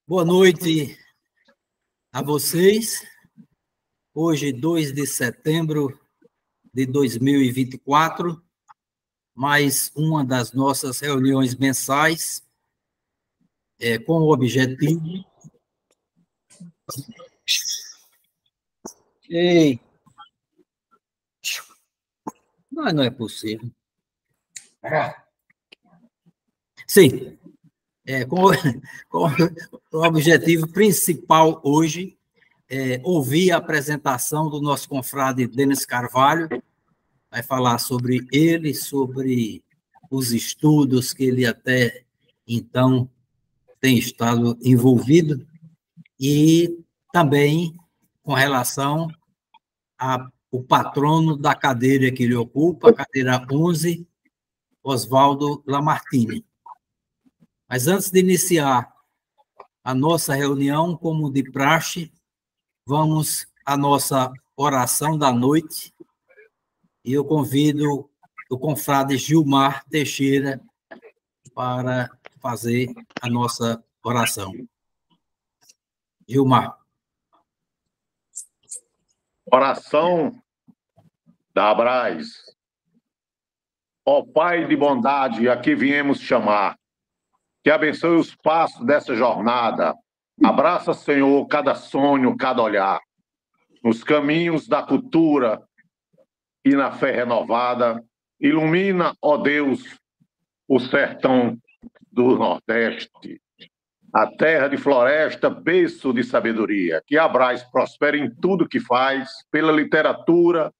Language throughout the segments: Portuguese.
Boa noite a vocês. Hoje, 2 de setembro de 2024, mais uma das nossas reuniões mensais, com o objetivo... Ei! Não é possível. Sim, com o objetivo principal hoje ouvir a apresentação do nosso confrade Denis Carvalho, vai falar sobre ele, sobre os estudos que ele até então tem estado envolvido, e também com relação ao patrono da cadeira que ele ocupa, a cadeira 11, Oswaldo Lamartine. Mas antes de iniciar a nossa reunião, como de praxe, vamos à nossa oração da noite, e eu convido o confrade Gilmar Teixeira para fazer a nossa oração. Gilmar. Oração da Abraz. Ó Pai de bondade, a que viemos chamar, que abençoe os passos dessa jornada. Abraça, Senhor, cada sonho, cada olhar, nos caminhos da cultura e na fé renovada. Ilumina, ó Deus, o sertão do Nordeste, a terra de floresta, berço de sabedoria. Que a Abraz prospere em tudo que faz, pela literatura,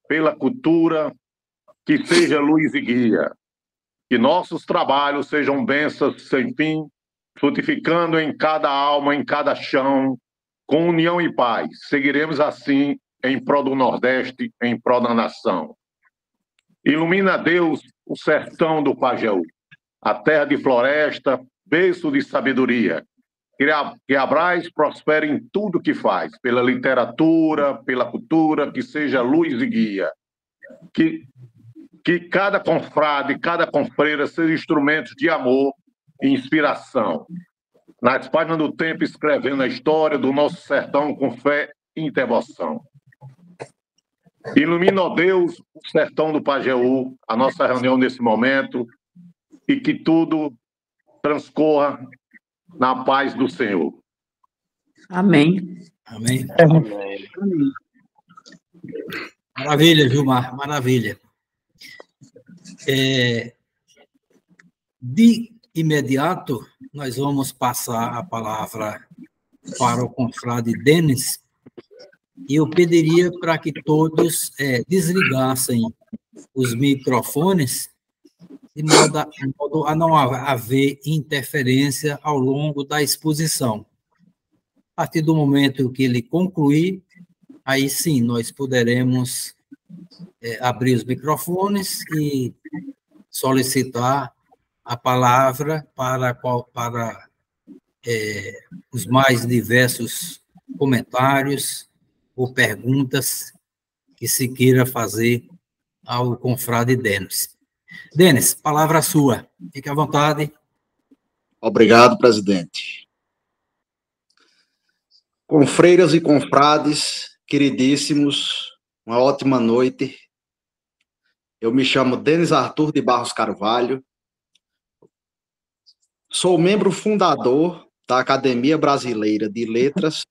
pela cultura, que seja luz e guia. Que nossos trabalhos sejam bênçãos sem fim, frutificando em cada alma, em cada chão, com união e paz. Seguiremos assim em prol do Nordeste, em prol da nação. Ilumina, Deus, o sertão do Pajeú, a terra de floresta, berço de sabedoria. Que a Abraz prospere em tudo que faz, pela literatura, pela cultura, que seja luz e guia. Que cada confrade, cada confreira seja instrumento de amor e inspiração. Nas páginas do tempo, escrevendo a história do nosso sertão com fé e devoção. Ilumina, ó Deus, o sertão do Pajeú, a nossa reunião nesse momento, e que tudo transcorra na paz do Senhor. Amém. Amém. Amém. Maravilha, Gilmar, maravilha. De imediato, nós vamos passar a palavra para o confrade Denis, e eu pediria para que todos desligassem os microfones, de modo a não haver interferência ao longo da exposição. A partir do momento que ele concluir, aí sim nós poderemos abrir os microfones e solicitar a palavra para os mais diversos comentários ou perguntas que se queira fazer ao confrade Denis. Denis, palavra sua. Fique à vontade. Obrigado, presidente. Confreiras e confrades, queridíssimos, uma ótima noite. Eu me chamo Denis Arthur de Barros Carvalho. Sou membro fundador da Academia Brasileira de Letras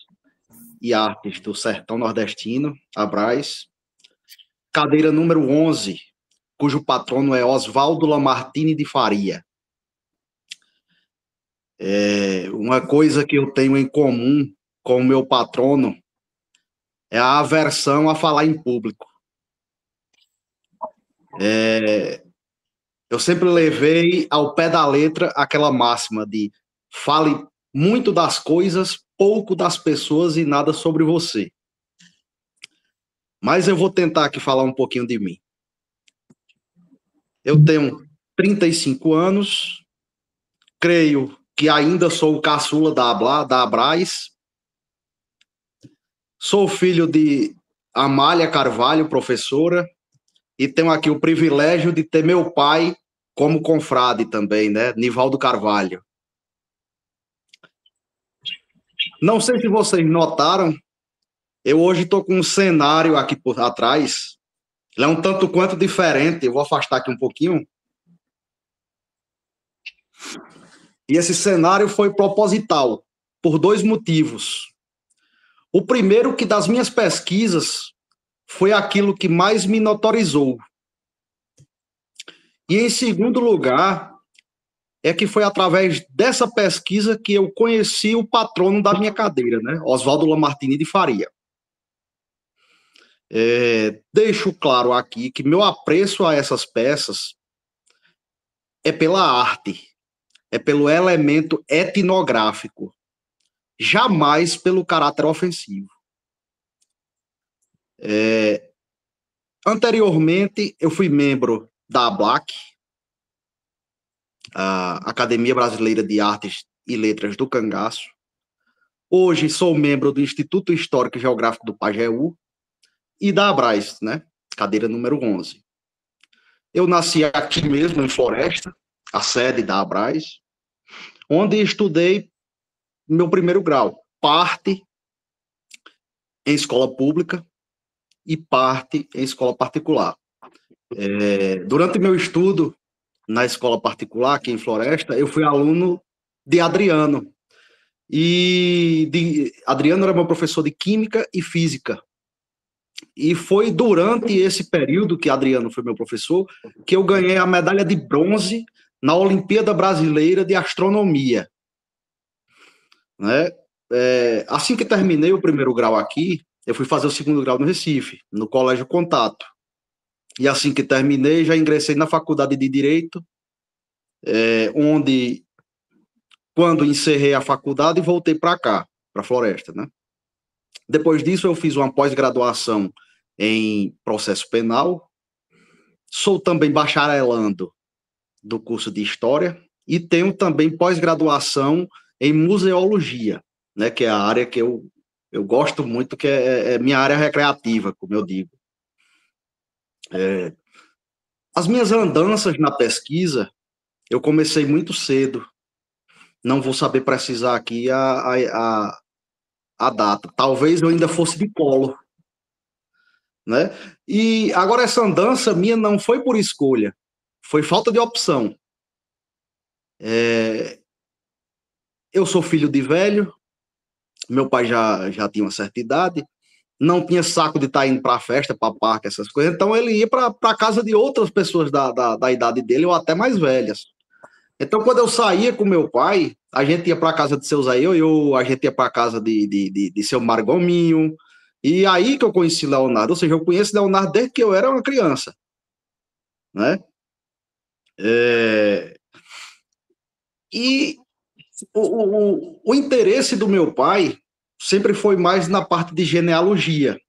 e Artes do Sertão Nordestino, Abraz, cadeira número 11, cujo patrono é Oswaldo Lamartine de Faria. Uma coisa que eu tenho em comum com o meu patrono é a aversão a falar em público. Eu sempre levei ao pé da letra aquela máxima de fale muito das coisas, pouco das pessoas e nada sobre você. Mas eu vou tentar aqui falar um pouquinho de mim. Eu tenho 35 anos, creio que ainda sou o caçula da Abraz. Sou filho de Amália Carvalho, professora, e tenho aqui o privilégio de ter meu pai como confrade também, né? Nivaldo Carvalho. Não sei se vocês notaram, eu hoje estou com um cenário aqui por atrás. Ele é um tanto quanto diferente. Eu vou afastar aqui um pouquinho. E esse cenário foi proposital, por 2 motivos. O primeiro, que das minhas pesquisas, foi aquilo que mais me notorizou. E em segundo lugar, é que foi através dessa pesquisa que eu conheci o patrono da minha cadeira, né? Oswaldo Lamartine de Faria. Deixo claro aqui que meu apreço a essas peças é pela arte, é pelo elemento etnográfico, jamais pelo caráter ofensivo. Anteriormente, eu fui membro da ABLAC, a Academia Brasileira de Artes e Letras do Cangaço. Hoje sou membro do Instituto Histórico e Geográfico do Pajeú e da Abraz, né? Cadeira número 11. Eu nasci aqui mesmo, em Floresta, a sede da Abraz, onde estudei meu primeiro grau, parte em escola pública e parte em escola particular. Durante meu estudo na escola particular, aqui em Floresta, eu fui aluno de Adriano. Adriano era meu professor de Química e Física. E foi durante esse período que Adriano foi meu professor que eu ganhei a medalha de bronze na Olimpíada Brasileira de Astronomia. Né? Assim que terminei o primeiro grau aqui, eu fui fazer o segundo grau no Recife, no Colégio Contato. E assim que terminei, já ingressei na Faculdade de Direito, onde, quando encerrei a faculdade, voltei para cá, para Floresta, né? Depois disso, eu fiz uma pós-graduação em processo penal, sou também bacharelando do curso de História e tenho também pós-graduação em Museologia, né, que é a área que eu gosto muito, que é minha área recreativa, como eu digo. As minhas andanças na pesquisa, eu comecei muito cedo, não vou saber precisar aqui a data, talvez eu ainda fosse de polo, né? E agora essa andança minha não foi por escolha, foi falta de opção. Eu sou filho de velho, meu pai já tinha uma certa idade, não tinha saco de estar indo para festa, para parque, essas coisas, então ele ia para casa de outras pessoas da idade dele, ou até mais velhas. Então, quando eu saía com meu pai, a gente ia para a casa de seu Zé Ioiô, a gente ia para a casa de seu Margominho, e aí que eu conheci Leonardo, ou seja, eu conheço Leonardo desde que eu era uma criança, né? E o interesse do meu pai sempre foi mais na parte de genealogia,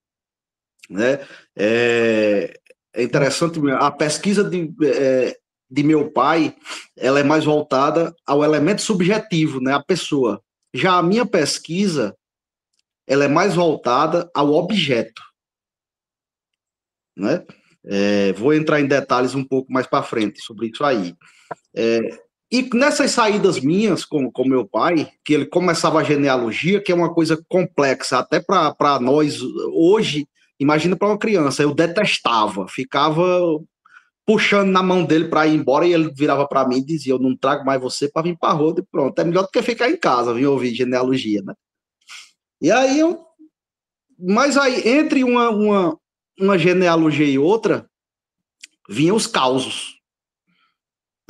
né? É interessante, a pesquisa de meu pai, ela é mais voltada ao elemento subjetivo, né? A pessoa. Já a minha pesquisa, ela é mais voltada ao objeto, né? Vou entrar em detalhes um pouco mais para frente sobre isso aí. E nessas saídas minhas com meu pai, que ele começava a genealogia, que é uma coisa complexa, até para nós hoje, imagina para uma criança, eu detestava, ficava puxando na mão dele para ir embora, e ele virava para mim e dizia, eu não trago mais você para vir para a roda, e pronto, é melhor do que ficar em casa, vir ouvir genealogia, né? E aí mas aí, entre uma genealogia e outra, vinham os causos.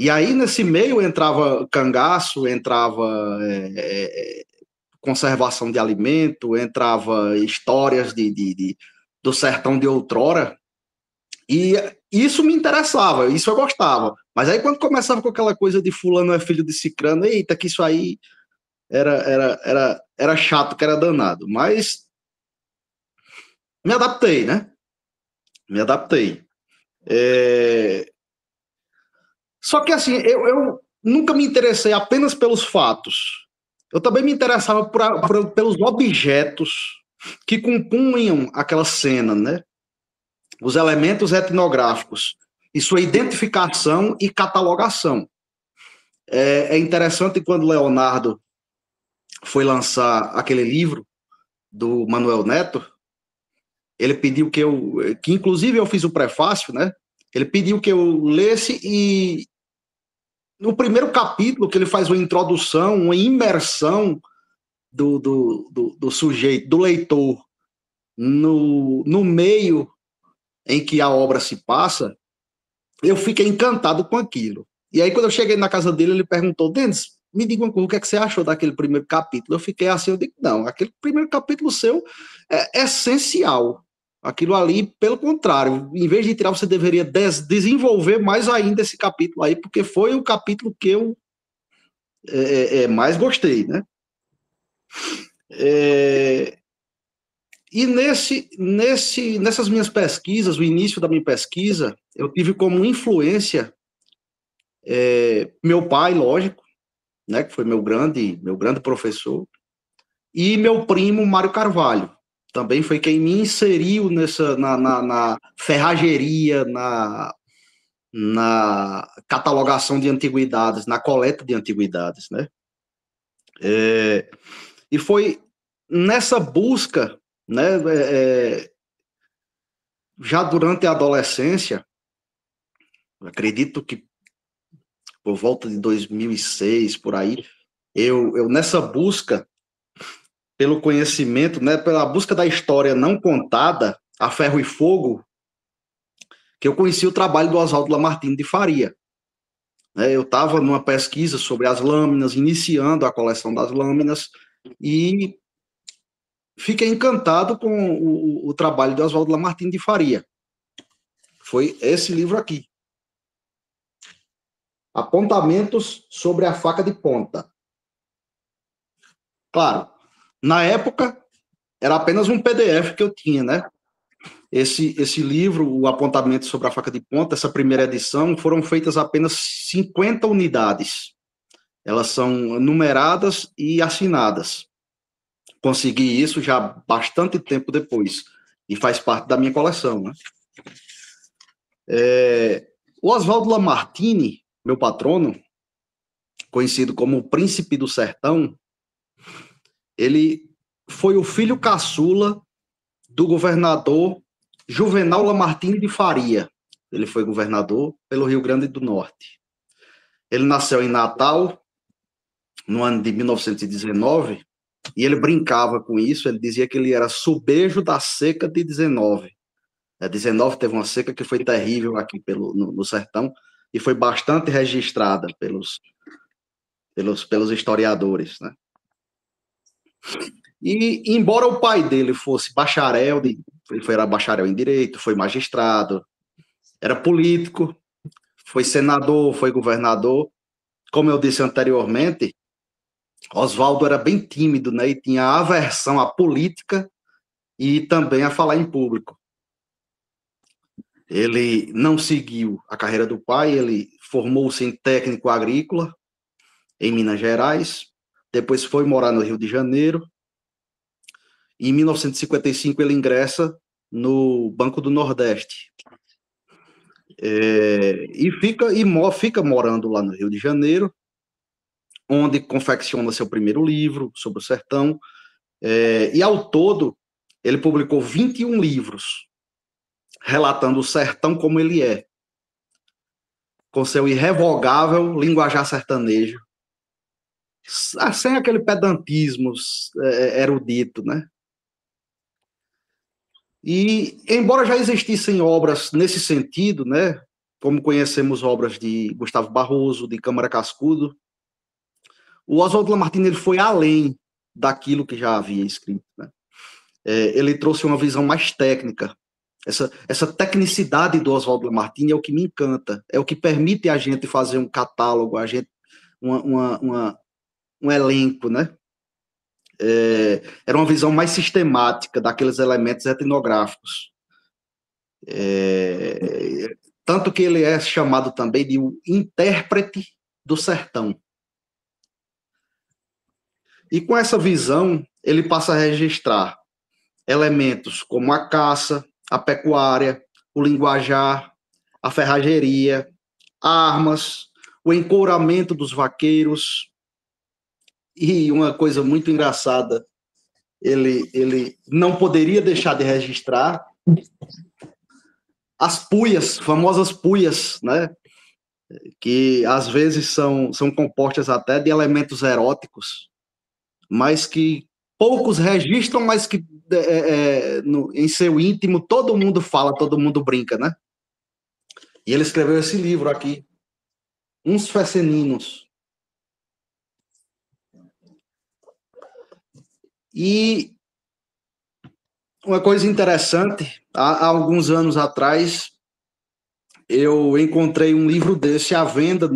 E aí, nesse meio, entrava cangaço, entrava conservação de alimento, entrava histórias do sertão de outrora, e isso me interessava, isso eu gostava. Mas aí, quando começava com aquela coisa de fulano é filho de cicrano, eita, que isso aí era chato, que era danado. Mas me adaptei, né? Me adaptei. Só que assim, eu nunca me interessei apenas pelos fatos. Eu também me interessava pelos objetos que compunham aquela cena, né? Os elementos etnográficos e sua identificação e catalogação. É interessante quando Leonardo foi lançar aquele livro do Manuel Neto, ele pediu que inclusive eu fiz o prefácio, né? Ele pediu que eu lesse, e no primeiro capítulo, que ele faz uma introdução, uma imersão do sujeito, do leitor, no meio em que a obra se passa, eu fiquei encantado com aquilo. E aí, quando eu cheguei na casa dele, ele perguntou: Denis, me diga uma coisa, o que é que você achou daquele primeiro capítulo? Eu fiquei assim, eu digo, não, aquele primeiro capítulo seu é essencial. Aquilo ali, pelo contrário, em vez de tirar, você deveria desenvolver mais ainda esse capítulo aí, porque foi o capítulo que eu mais gostei, né? E nessas minhas pesquisas, o início da minha pesquisa, eu tive como influência meu pai, lógico, né, que foi meu grande professor, e meu primo Mário Carvalho, também foi quem me inseriu na ferrageria, na catalogação de antiguidades, na coleta de antiguidades, né? E foi nessa busca, né, já durante a adolescência, acredito que por volta de 2006, por aí, eu nessa busca pelo conhecimento, né, pela busca da história não contada, a ferro e fogo, que eu conheci o trabalho do Oswaldo Lamartine de Faria. Eu estava numa pesquisa sobre as lâminas, iniciando a coleção das lâminas, e fiquei encantado com o trabalho de Oswaldo Lamartine de Faria. Foi esse livro aqui. Apontamentos sobre a faca de ponta. Claro, na época, era apenas um PDF que eu tinha, né? Esse livro, o Apontamento sobre a Faca de Ponta, essa primeira edição, foram feitas apenas 50 unidades. Elas são numeradas e assinadas. Consegui isso já bastante tempo depois, e faz parte da minha coleção, né? O Oswaldo Lamartine, meu patrono, conhecido como o Príncipe do Sertão, ele foi o filho caçula do governador Juvenal Lamartine de Faria. Ele foi governador pelo Rio Grande do Norte. Ele nasceu em Natal, no ano de 1919, e ele brincava com isso, ele dizia que ele era subejo da seca de 19. 19 teve uma seca que foi terrível aqui no sertão, e foi bastante registrada pelos historiadores, né? E, embora o pai dele fosse bacharel, ele era bacharel em direito, foi magistrado, era político, foi senador, foi governador, como eu disse anteriormente, Oswaldo era bem tímido, né, e tinha aversão à política e também a falar em público. Ele não seguiu a carreira do pai, ele formou-se em técnico agrícola em Minas Gerais, depois foi morar no Rio de Janeiro, e em 1955 ele ingressa no Banco do Nordeste. E fica morando lá no Rio de Janeiro, onde confecciona seu primeiro livro sobre o sertão, e ao todo ele publicou 21 livros, relatando o sertão como ele é, com seu irrevogável linguajar sertanejo, sem aquele pedantismo erudito, né? E, embora já existissem obras nesse sentido, né, como conhecemos obras de Gustavo Barroso, de Câmara Cascudo, o Oswaldo Lamartine ele foi além daquilo que já havia escrito, né? Ele trouxe uma visão mais técnica. Essa tecnicidade do Oswaldo Lamartine é o que me encanta, é o que permite a gente fazer um catálogo, um elenco, né? Era uma visão mais sistemática daqueles elementos etnográficos. Tanto que ele é chamado também de o intérprete do sertão. E com essa visão, ele passa a registrar elementos como a caça, a pecuária, o linguajar, a ferrageria, armas, o encouramento dos vaqueiros E uma coisa muito engraçada, ele não poderia deixar de registrar as puias, famosas puias, né? Que às vezes são compostas até de elementos eróticos, mas que poucos registram, mas que em seu íntimo todo mundo fala, todo mundo brinca, né? E ele escreveu esse livro aqui, Uns Feceninos. E uma coisa interessante, há alguns anos atrás, eu encontrei um livro desse à venda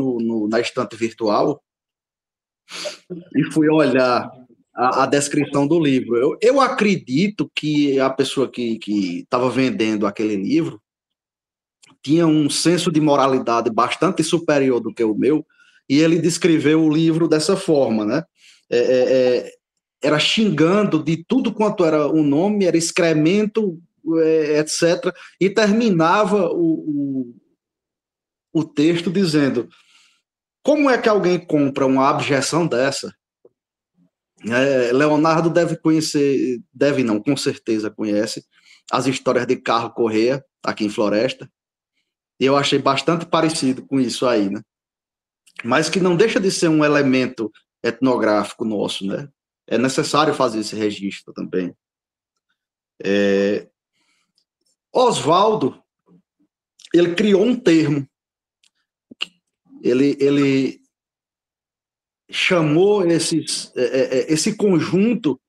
na estante virtual e fui olhar a descrição do livro. Eu acredito que a pessoa que estava vendendo aquele livro tinha um senso de moralidade bastante superior do que o meu, e ele descreveu o livro dessa forma, né? Era xingando de tudo quanto era o nome, era excremento, etc., e terminava o texto dizendo: como é que alguém compra uma abjeção dessa? Leonardo deve conhecer, deve não, com certeza conhece, as histórias de Carlo Corrêa, aqui em Floresta, e eu achei bastante parecido com isso aí, né? Mas que não deixa de ser um elemento etnográfico nosso, né? É necessário fazer esse registro também. Oswaldo, ele criou um termo, ele chamou esse conjunto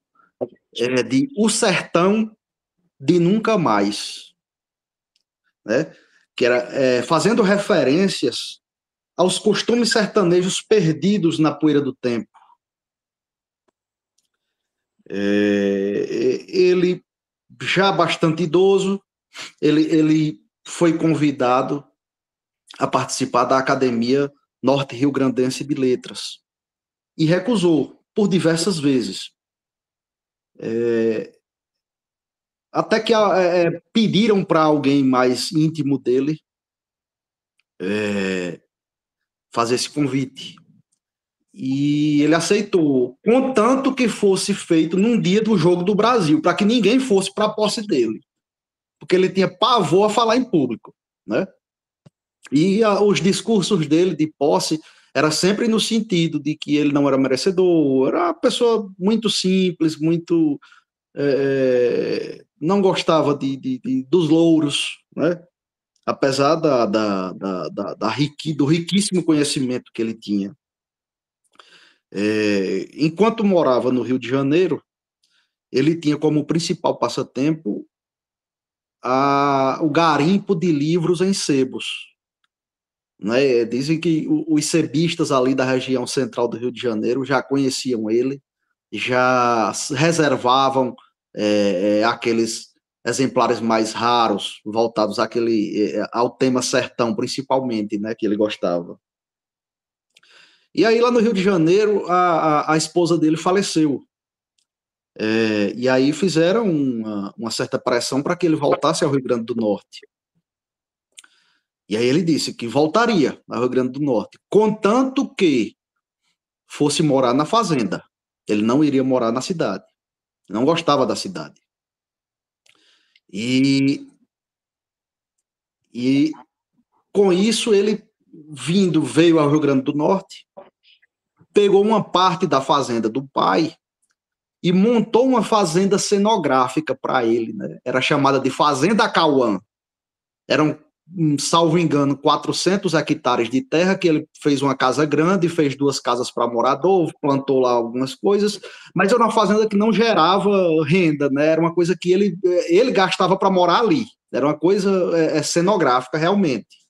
de o sertão de nunca mais, né? Que era fazendo referências aos costumes sertanejos perdidos na poeira do tempo. Ele, já bastante idoso, ele foi convidado a participar da Academia Norte-Rio-Grandense de Letras e recusou por diversas vezes. Até que pediram para alguém mais íntimo dele fazer esse convite. E ele aceitou, contanto que fosse feito num dia do Jogo do Brasil, para que ninguém fosse para a posse dele, porque ele tinha pavor a falar em público, né? E os discursos dele de posse era sempre no sentido de que ele não era merecedor, era uma pessoa muito simples, muito não gostava dos louros, né? Apesar do riquíssimo conhecimento que ele tinha. Enquanto morava no Rio de Janeiro, ele tinha como principal passatempo o garimpo de livros em sebos. Né? Dizem que os sebistas ali da região central do Rio de Janeiro já conheciam ele, já reservavam aqueles exemplares mais raros, voltados ao tema sertão, principalmente, né, que ele gostava. E aí, lá no Rio de Janeiro, a esposa dele faleceu. E aí fizeram uma certa pressão para que ele voltasse ao Rio Grande do Norte. E aí ele disse que voltaria ao Rio Grande do Norte, contanto que fosse morar na fazenda. Ele não iria morar na cidade. Não gostava da cidade. E com isso ele veio ao Rio Grande do Norte, pegou uma parte da fazenda do pai e montou uma fazenda cenográfica para ele, né? Era chamada de Fazenda Cauã. Eram, salvo engano, 400 hectares de terra, que ele fez uma casa grande, fez 2 casas para morador, plantou lá algumas coisas, mas era uma fazenda que não gerava renda, né? Era uma coisa que ele gastava para morar ali. Era uma coisa cenográfica, realmente.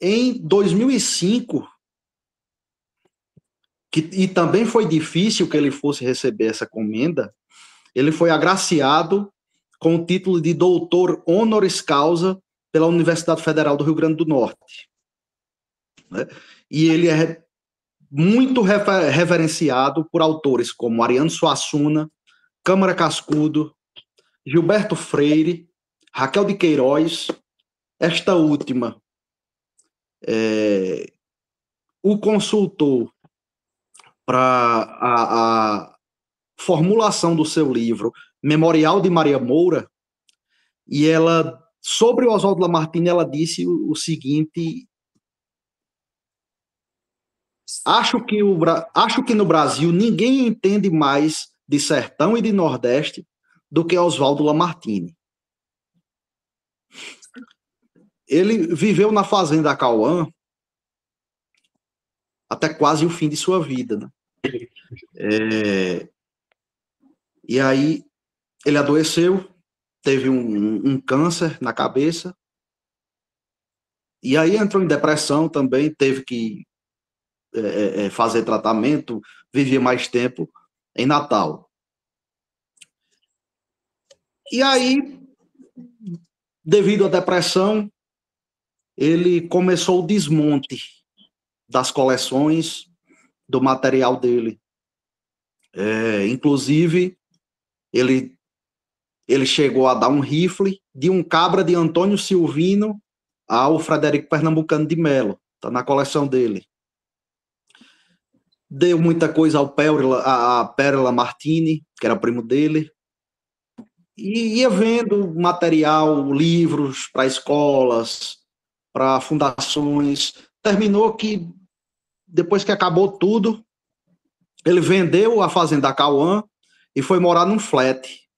Em 2005, e também foi difícil que ele fosse receber essa comenda, ele foi agraciado com o título de doutor honoris causa pela Universidade Federal do Rio Grande do Norte. Né? E ele é muito reverenciado por autores como Ariano Suassuna, Câmara Cascudo, Gilberto Freire, Raquel de Queiroz. Esta última o consultou para a formulação do seu livro Memorial de Maria Moura, e ela, sobre o Oswaldo Lamartine, ela disse o seguinte: acho que no Brasil ninguém entende mais de sertão e de Nordeste do que Oswaldo Lamartine. Ele viveu na fazenda Cauã até quase o fim de sua vida, né? E aí ele adoeceu, teve um câncer na cabeça, e aí entrou em depressão também, teve que fazer tratamento, vivia mais tempo em Natal. E aí, devido à depressão, ele começou o desmonte das coleções, do material dele. Inclusive, ele chegou a dar um rifle de um cabra de Antônio Silvino ao Frederico Pernambucano de Melo. Está na coleção dele. Deu muita coisa a Pérola Martini, que era primo dele. E ia vendo material, livros para escolas, para fundações. Terminou que, depois que acabou tudo, ele vendeu a fazenda Cauã e foi morar num flat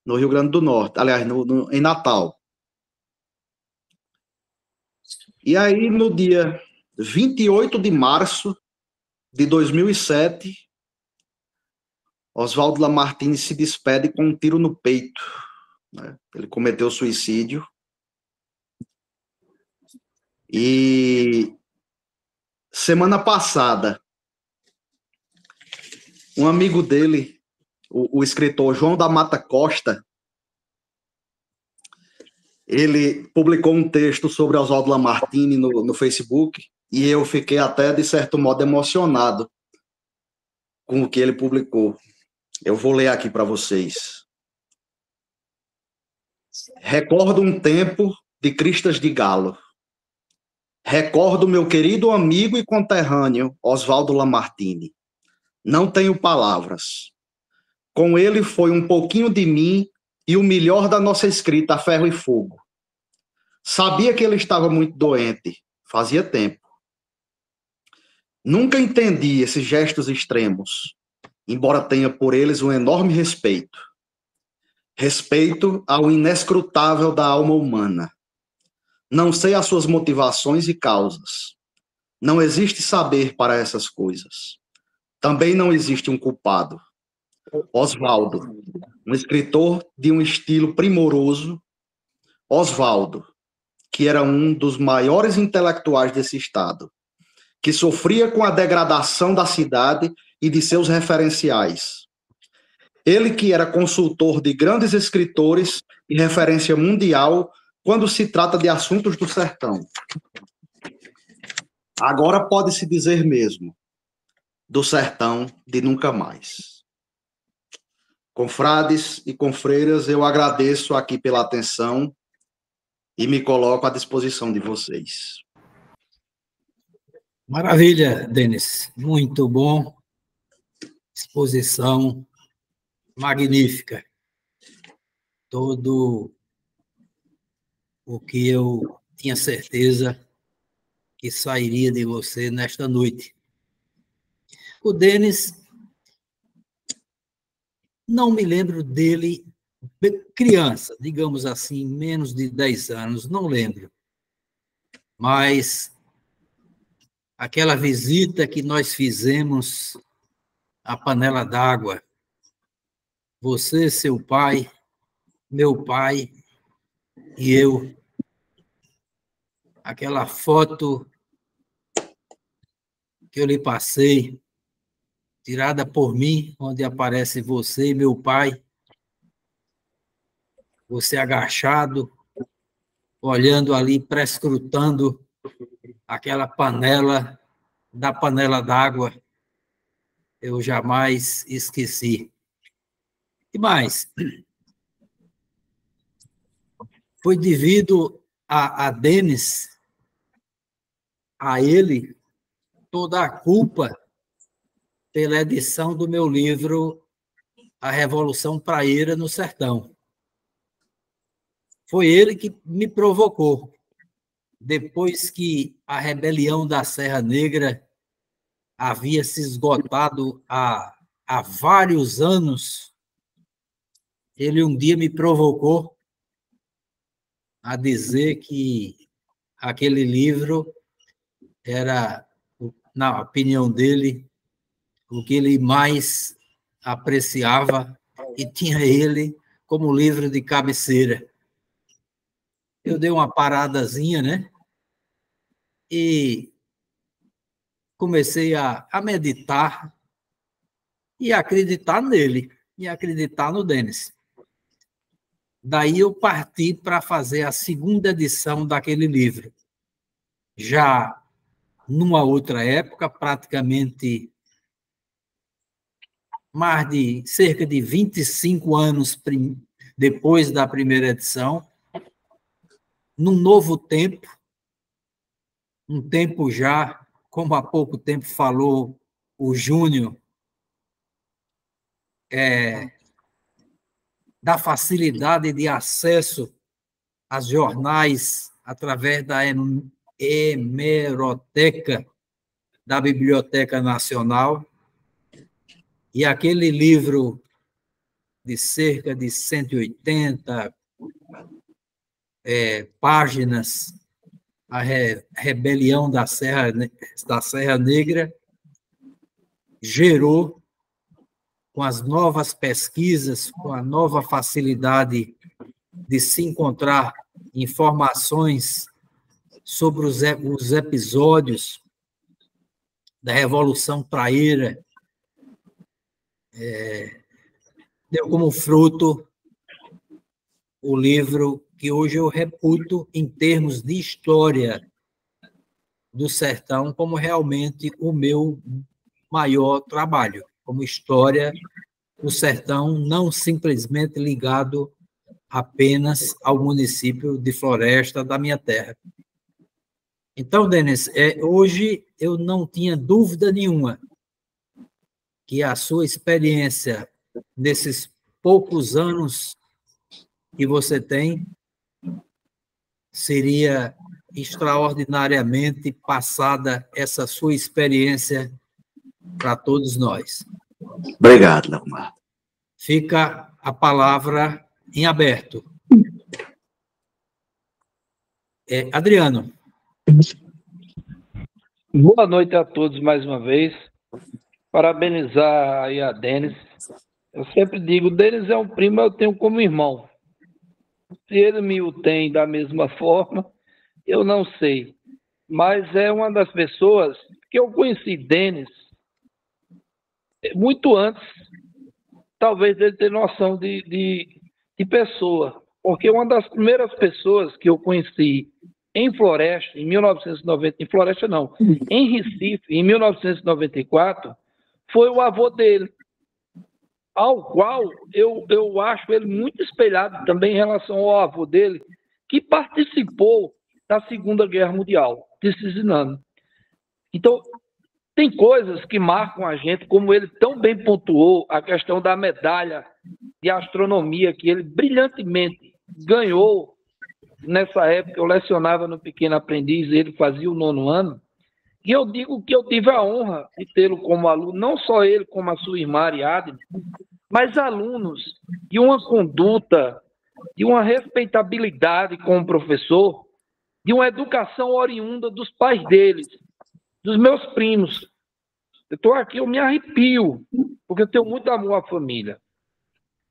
no Rio Grande do Norte, aliás, em Natal. E aí, no dia 28 de março de 2007, Oswaldo Lamartine se despede com um tiro no peito, né? Ele cometeu suicídio. E semana passada, um amigo dele, o escritor João da Mata Costa, ele publicou um texto sobre Oswaldo Lamartine no Facebook, e eu fiquei até, de certo modo, emocionado com o que ele publicou. Eu vou ler aqui para vocês. Recordo um tempo de cristas de galo. Recordo meu querido amigo e conterrâneo Oswaldo Lamartine. Não tenho palavras. Com ele foi um pouquinho de mim e o melhor da nossa escrita a ferro e fogo. Sabia que ele estava muito doente, fazia tempo. Nunca entendi esses gestos extremos, embora tenha por eles um enorme respeito. Respeito ao inescrutável da alma humana. Não sei as suas motivações e causas. Não existe saber para essas coisas. Também não existe um culpado. Oswaldo, um escritor de um estilo primoroso. Oswaldo, que era um dos maiores intelectuais desse estado, que sofria com a degradação da cidade e de seus referenciais. Ele que era consultor de grandes escritores e referência mundial quando se trata de assuntos do sertão. Agora pode-se dizer mesmo, do sertão de nunca mais. Confrades e confreiras, eu agradeço aqui pela atenção e me coloco à disposição de vocês. Maravilha, Denis. Muito bom. Exposição magnífica. Todo o que eu tinha certeza que sairia de você nesta noite. O Denis, não me lembro dele criança, digamos assim, menos de 10 anos, não lembro. Mas aquela visita que nós fizemos à panela d'água, você, seu pai, meu pai e eu, aquela foto que eu lhe passei, tirada por mim, onde aparece você e meu pai, você agachado, olhando ali, prescrutando aquela panela, da panela d'água, eu jamais esqueci. E mais, foi devido a Denis, a ele, toda a culpa pela edição do meu livro A Revolução Praieira no Sertão. Foi ele que me provocou. Depois que a rebelião da Serra Negra havia se esgotado há vários anos, ele um dia me provocou a dizer que aquele livro era, na opinião dele, o que ele mais apreciava e tinha ele como livro de cabeceira. Eu dei uma paradazinha, né? E comecei a meditar e acreditar nele, e acreditar no Denis. Daí eu parti para fazer a segunda edição daquele livro. Já numa outra época, praticamente mais de cerca de 25 anos depois da primeira edição, num novo tempo, um tempo já, como há pouco tempo falou o Júnior, da facilidade de acesso a jornais através da hemeroteca da Biblioteca Nacional, e aquele livro de cerca de 180 páginas, A Rebelião da Serra Negra, gerou, com as novas pesquisas, com a nova facilidade de se encontrar informações sobre os episódios da Revolução Praieira, deu como fruto o livro que hoje eu reputo, em termos de história do sertão, como realmente o meu maior trabalho, como história do sertão, não simplesmente ligado apenas ao município de Floresta da minha terra. Então, Denis, hoje eu não tinha dúvida nenhuma que a sua experiência nesses poucos anos que você tem seria extraordinariamente passada essa sua experiência para todos nós. Obrigado, Leomar. Fica a palavra em aberto. Adriano. Boa noite a todos mais uma vez. Parabenizar aí a Denis. Eu sempre digo, Denis é um primo, eu tenho como irmão. Se ele me o tem da mesma forma, eu não sei. Mas é uma das pessoas que eu conheci Denis muito antes, talvez, dele ter noção de pessoa. Porque uma das primeiras pessoas que eu conheci em Floresta, em 1990, em Floresta não, em Recife, em 1994, foi o avô dele, ao qual eu acho ele muito espelhado também em relação ao avô dele, que participou da Segunda Guerra Mundial, Cicinano. Então, tem coisas que marcam a gente, como ele tão bem pontuou, a questão da medalha de astronomia, que ele brilhantemente ganhou. Nessa época, eu lecionava no Pequeno Aprendiz, ele fazia o 9º ano, e eu digo que eu tive a honra de tê-lo como aluno, não só ele, como a sua irmã Ariadne, mas alunos de uma conduta, de uma respeitabilidade como professor, de uma educação oriunda dos pais deles, dos meus primos. Eu estou aqui, eu me arrepio, porque eu tenho muito amor à família.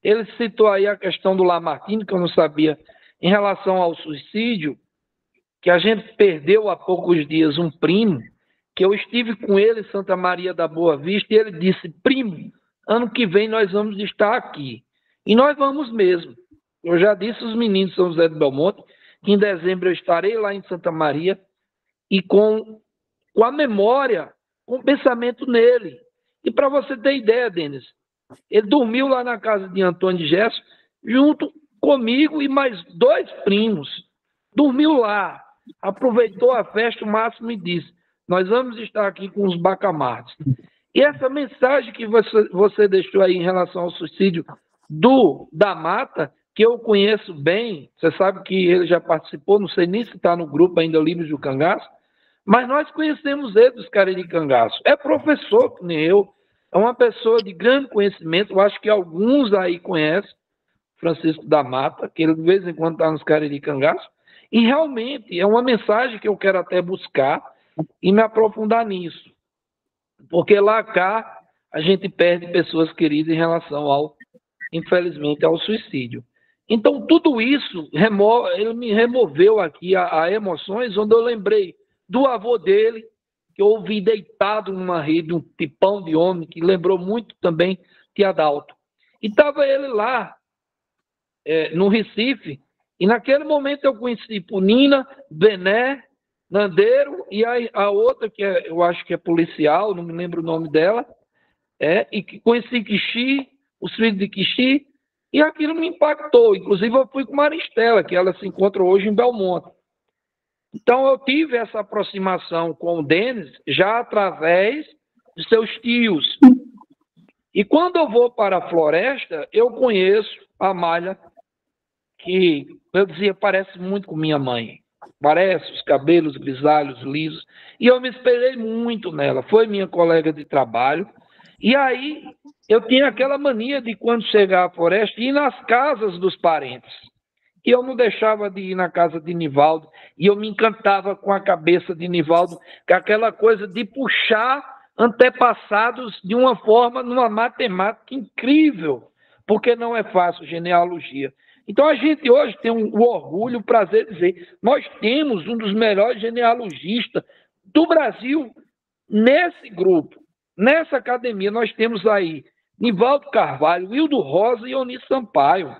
Ele citou aí a questão do Lamartine, que eu não sabia, em relação ao suicídio, que a gente perdeu há poucos dias um primo, que eu estive com ele em Santa Maria da Boa Vista, e ele disse, primo, ano que vem nós vamos estar aqui. E nós vamos mesmo. Eu já disse aos meninos de São José do Belmonte, que em dezembro eu estarei lá em Santa Maria, e com a memória, com o pensamento nele. E para você ter ideia, Denis, ele dormiu lá na casa de Antônio de Gesso, junto comigo e mais 2 primos. Dormiu lá, aproveitou a festa, o Márcio me disse, nós vamos estar aqui com os bacamartes. E essa mensagem que você deixou aí em relação ao suicídio da Mata, que eu conheço bem, você sabe que ele já participou, não sei nem se está no grupo ainda, Livros do Cangaço, mas nós conhecemos ele dos Cariri Cangaço. É professor, que nem eu, é uma pessoa de grande conhecimento, eu acho que alguns aí conhecem, Francisco da Mata, que ele de vez em quando está nos Cariri Cangaço, e realmente é uma mensagem que eu quero até buscar e me aprofundar nisso. Porque lá cá a gente perde pessoas queridas em relação infelizmente, ao suicídio. Então, tudo isso, ele me removeu aqui a emoções, onde eu lembrei do avô dele, que eu ouvi deitado numa rede, um tipão de homem, que lembrou muito também de Adalto. E estava ele lá, no Recife, e naquele momento eu conheci Punina, Bené, Nandeiro, e a outra, que eu acho que é policial, não me lembro o nome dela, e que conheci Quixi, os filhos de Quixi, e aquilo me impactou. Inclusive, eu fui com Maristela, que ela se encontra hoje em Belmonte. Então, eu tive essa aproximação com o Denis já através de seus tios. E quando eu vou para a floresta, eu conheço a Malha, que eu dizia, parece muito com minha mãe. Parece, os cabelos grisalhos, lisos. E eu me espelhei muito nela. Foi minha colega de trabalho. E aí, eu tinha aquela mania de, quando chegar à floresta, ir nas casas dos parentes. E eu não deixava de ir na casa de Nivaldo. E eu me encantava com a cabeça de Nivaldo, com aquela coisa de puxar antepassados de uma forma, numa matemática incrível. Porque não é fácil genealogia. Então, a gente hoje tem o orgulho, o prazer de dizer, nós temos um dos melhores genealogistas do Brasil nesse grupo, nessa academia. Nós temos aí Nivaldo Carvalho, Wildo Rosa e Ioni Sampaio.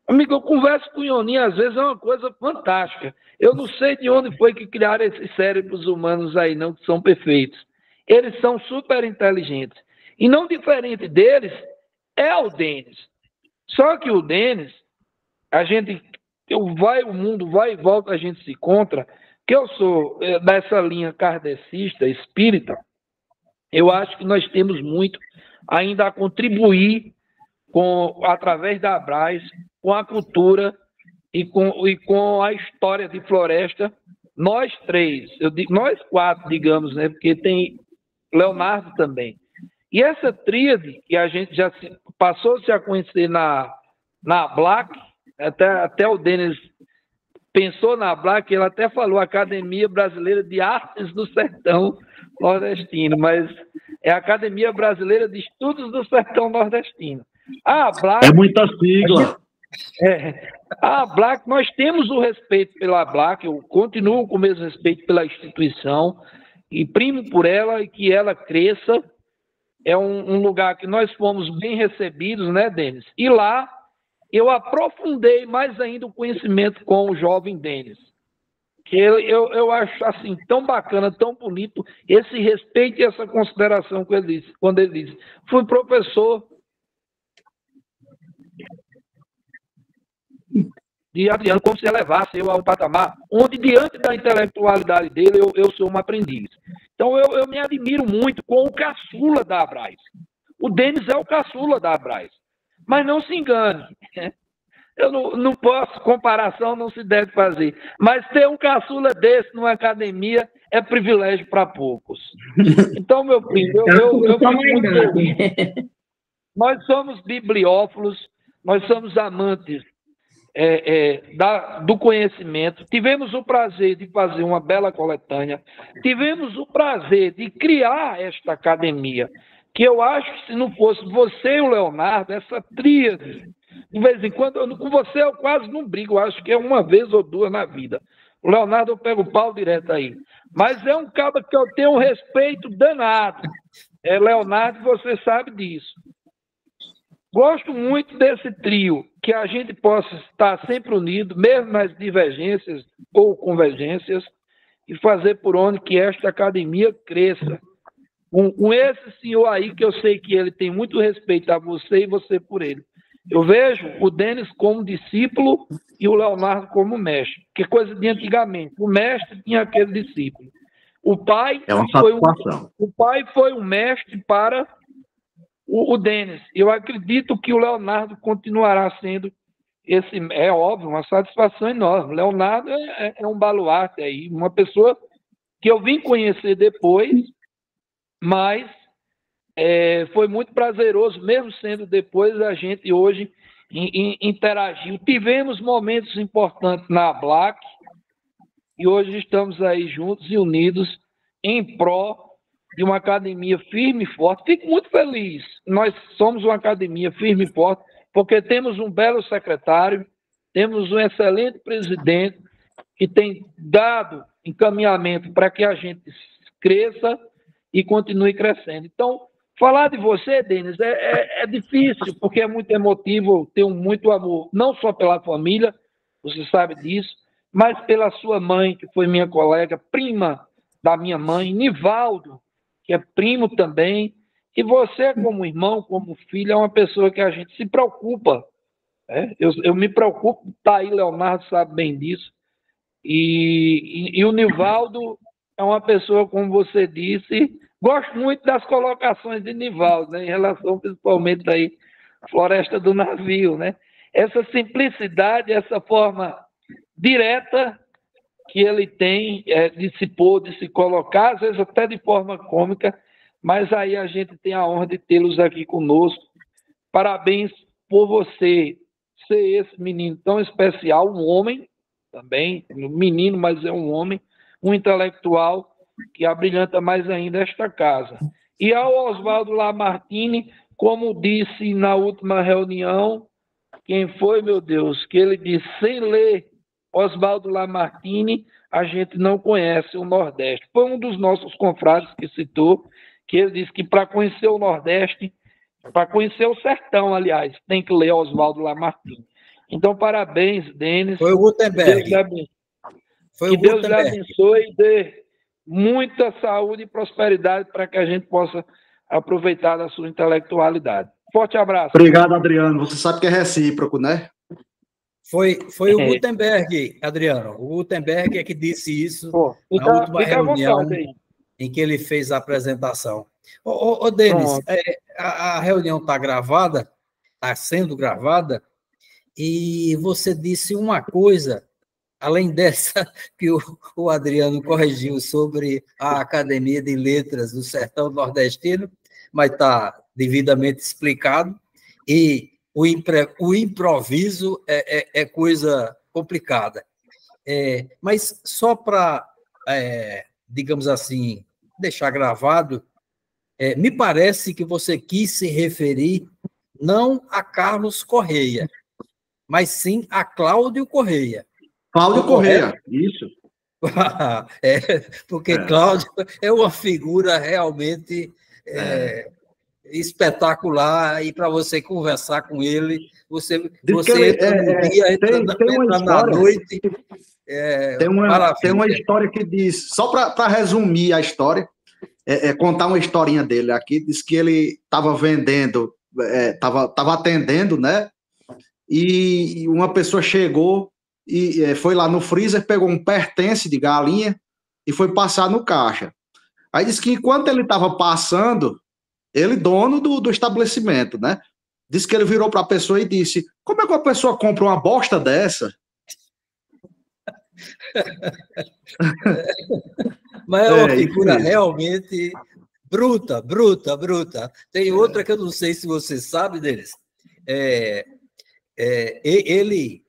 Amigo, eu converso com o Ioni, às vezes é uma coisa fantástica. Eu não sei de onde foi que criaram esses cérebros humanos aí, não, que são perfeitos. Eles são super inteligentes. E não diferente deles é o Denis. Só que o Denis, o mundo vai e volta, a gente se encontra, que eu sou dessa linha kardecista, espírita, eu acho que nós temos muito ainda a contribuir através da Abraz, com a cultura e com a história de floresta, nós três, nós quatro, digamos, né, porque tem Leonardo também. E essa tríade, que a gente já passou-se a conhecer na Black, até o Denis pensou na Black, ele até falou Academia Brasileira de Artes do Sertão Nordestino, mas é a Academia Brasileira de Estudos do Sertão Nordestino. A Black, é muita sigla. A Black, nós temos o respeito pela Black, eu continuo com o mesmo respeito pela instituição, e primo por ela e que ela cresça. É um lugar que nós fomos bem recebidos, né, Denis? E lá eu aprofundei mais ainda o conhecimento com o jovem Denis, que eu acho assim tão bacana, tão bonito, esse respeito e essa consideração que ele disse, quando ele disse, fui professor de Adriano, como se elevasse eu ao patamar, onde diante da intelectualidade dele eu sou um aprendiz. Então eu me admiro muito com o caçula da Abraz. O Denis é o caçula da Abraz. Mas não se engane, eu não posso, comparação não se deve fazer, mas ter um caçula desse numa academia é privilégio para poucos. Então, meu primo, eu fico muito feliz. Nós somos bibliófilos, nós somos amantes do conhecimento, tivemos o prazer de fazer uma bela coletânea, tivemos o prazer de criar esta academia, que eu acho que se não fosse você e o Leonardo, essa tríade, de vez em quando, com você eu quase não brigo, eu acho que é uma vez ou duas na vida. O Leonardo eu pego o pau direto aí. Mas é um cara que eu tenho um respeito danado. Leonardo, você sabe disso. Gosto muito desse trio, que a gente possa estar sempre unido, mesmo nas divergências ou convergências, e fazer por onde que esta academia cresça. Com esse senhor aí, que eu sei que ele tem muito respeito a você e você por ele. Eu vejo o Denis como discípulo e o Leonardo como mestre, que é coisa de antigamente. O mestre tinha aquele discípulo. O pai É uma foi satisfação. o pai foi um mestre para o Denis. Eu acredito que o Leonardo continuará sendo esse, é óbvio, uma satisfação enorme. Leonardo é um baluarte aí, uma pessoa que eu vim conhecer depois, mas foi muito prazeroso, mesmo sendo depois, a gente hoje interagiu. Tivemos momentos importantes na Black e hoje estamos aí juntos e unidos em pró de uma academia firme e forte. Fico muito feliz. Nós somos uma academia firme e forte porque temos um belo secretário, temos um excelente presidente que tem dado encaminhamento para que a gente cresça e continue crescendo. Então, falar de você, Denis, é difícil, porque é muito emotivo, tenho muito amor, não só pela família, você sabe disso, mas pela sua mãe, que foi minha colega, prima da minha mãe, Nivaldo, que é primo também, e você, como irmão, como filho, é uma pessoa que a gente se preocupa. Eu me preocupo, tá aí, Leonardo sabe bem disso, e o Nivaldo é uma pessoa, como você disse, gosto muito das colocações de Nivaldo, né, em relação principalmente aí à Floresta do Navio, né? Essa simplicidade, essa forma direta que ele tem de se pôr, de se colocar, às vezes até de forma cômica, mas aí a gente tem a honra de tê-los aqui conosco. Parabéns por você ser esse menino tão especial, um homem também, um menino, mas é um homem, um intelectual que abrilhanta mais ainda esta casa. E ao Oswaldo Lamartine, como disse na última reunião, quem foi, meu Deus, que ele disse, sem ler Oswaldo Lamartine, a gente não conhece o Nordeste. Foi um dos nossos confrades que citou, que ele disse que para conhecer o Nordeste, para conhecer o sertão, aliás, tem que ler Oswaldo Lamartine. Então, parabéns, Denis. Foi o Gutenberg. Que Deus lhe abençoe e dê muita saúde e prosperidade para que a gente possa aproveitar da sua intelectualidade. Forte abraço. Obrigado, Adriano. Você sabe que é recíproco, né? Foi o Gutenberg, Adriano. O Gutenberg é que disse isso na última reunião em que ele fez a apresentação. Ô Denis, a reunião está gravada, está sendo gravada, e você disse uma coisa, além dessa que o Adriano corrigiu sobre a Academia de Letras do Sertão Nordestino, mas está devidamente explicado, e o improviso é coisa complicada. Mas só para, digamos assim, deixar gravado, me parece que você quis se referir não a Carlos Correia, mas sim a Cláudio Correia. Cláudio Correia, isso. Porque Cláudio é uma figura realmente espetacular, e para você conversar com ele, você entra no dia, entra na noite. Tem uma história que diz, só para resumir a história, contar uma historinha dele aqui, diz que ele estava vendendo, estava atendendo, né? E uma pessoa chegou e foi lá no freezer, pegou um pertence de galinha e foi passar no caixa. Aí disse que enquanto ele estava passando, ele, dono do estabelecimento, né? Disse que ele virou para a pessoa e disse: como é que uma pessoa compra uma bosta dessa? Mas é uma figura realmente bruta. Tem outra que eu não sei se você sabe deles. Ele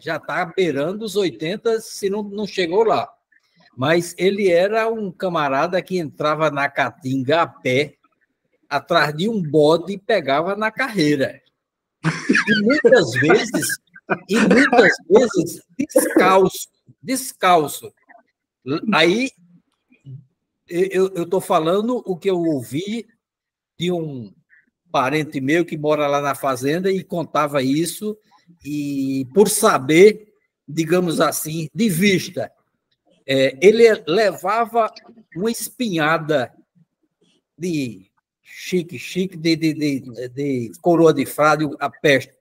já está beirando os 80, se não chegou lá. Mas ele era um camarada que entrava na Caatinga a pé, atrás de um bode, e pegava na carreira. E muitas vezes descalço. Aí eu estou falando o que eu ouvi de um parente meu que mora lá na fazenda e contava isso, e por saber, digamos assim, de vista, ele levava uma espinhada de chique, de coroa de frade, a peste,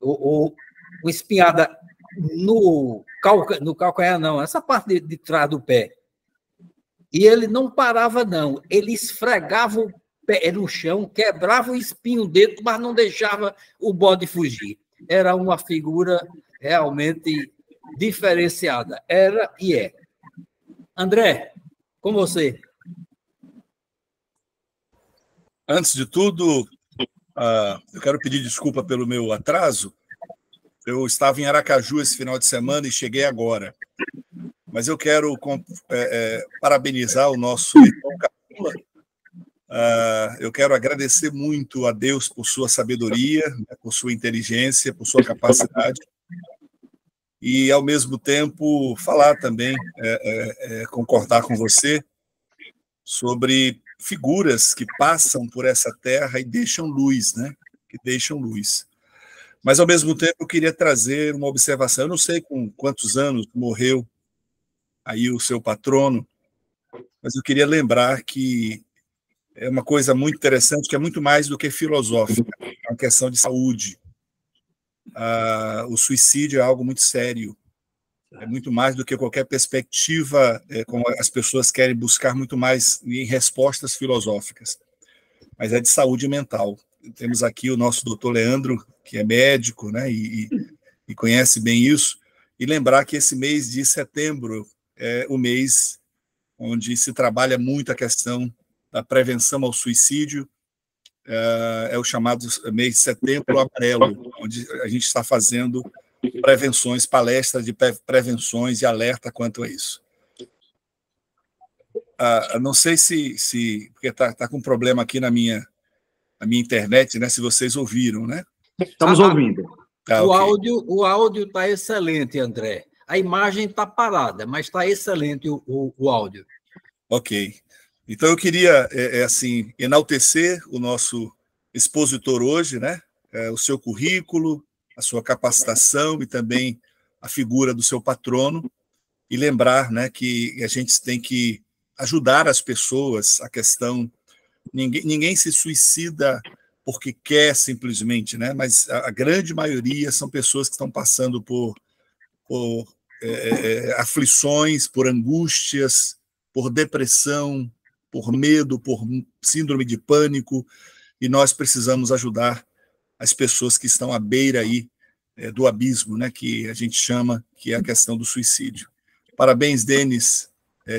uma espinhada no calcanhar, não, essa parte de trás do pé. E ele não parava, não. Ele esfregava o pé no chão, quebrava o espinho dentro, mas não deixava o bode fugir. Era uma figura realmente diferenciada. Era e é. André, com você. Antes de tudo, eu quero pedir desculpa pelo meu atraso. Eu estava em Aracaju esse final de semana e cheguei agora. Mas eu quero parabenizar o nosso irmão Caçula. Eu quero agradecer muito a Deus por sua sabedoria, por sua inteligência, por sua capacidade. E, ao mesmo tempo, falar também, concordar com você sobre figuras que passam por essa terra e deixam luz, né? Que deixam luz. Mas, ao mesmo tempo, eu queria trazer uma observação. Eu não sei com quantos anos morreu aí o seu patrono, mas eu queria lembrar que é uma coisa muito interessante, que é muito mais do que filosófica, é uma questão de saúde. O suicídio é algo muito sério, é muito mais do que qualquer perspectiva, como as pessoas querem buscar muito mais em respostas filosóficas, mas é de saúde mental. Temos aqui o nosso doutor Leandro, que é médico, né, e conhece bem isso, e lembrar que esse mês de setembro é o mês onde se trabalha muito a questão da prevenção ao suicídio, é o chamado mês de Setembro Amarelo, onde a gente está fazendo prevenções, palestras de prevenções e alerta quanto a isso. Não sei se porque está com um problema aqui na minha internet, né? Se vocês ouviram, né? Estamos ouvindo. O áudio está excelente, André. A imagem está parada, mas está excelente o áudio. Ok. Então, eu queria, assim, enaltecer o nosso expositor hoje, né? O seu currículo, a sua capacitação e também a figura do seu patrono, e lembrar, né, que a gente tem que ajudar as pessoas, a questão... Ninguém se suicida porque quer simplesmente, né? Mas a grande maioria são pessoas que estão passando por aflições, por angústias, por depressão, por medo, por síndrome de pânico, e nós precisamos ajudar as pessoas que estão à beira aí do abismo, né, que a gente chama, que é a questão do suicídio. Parabéns, Denis,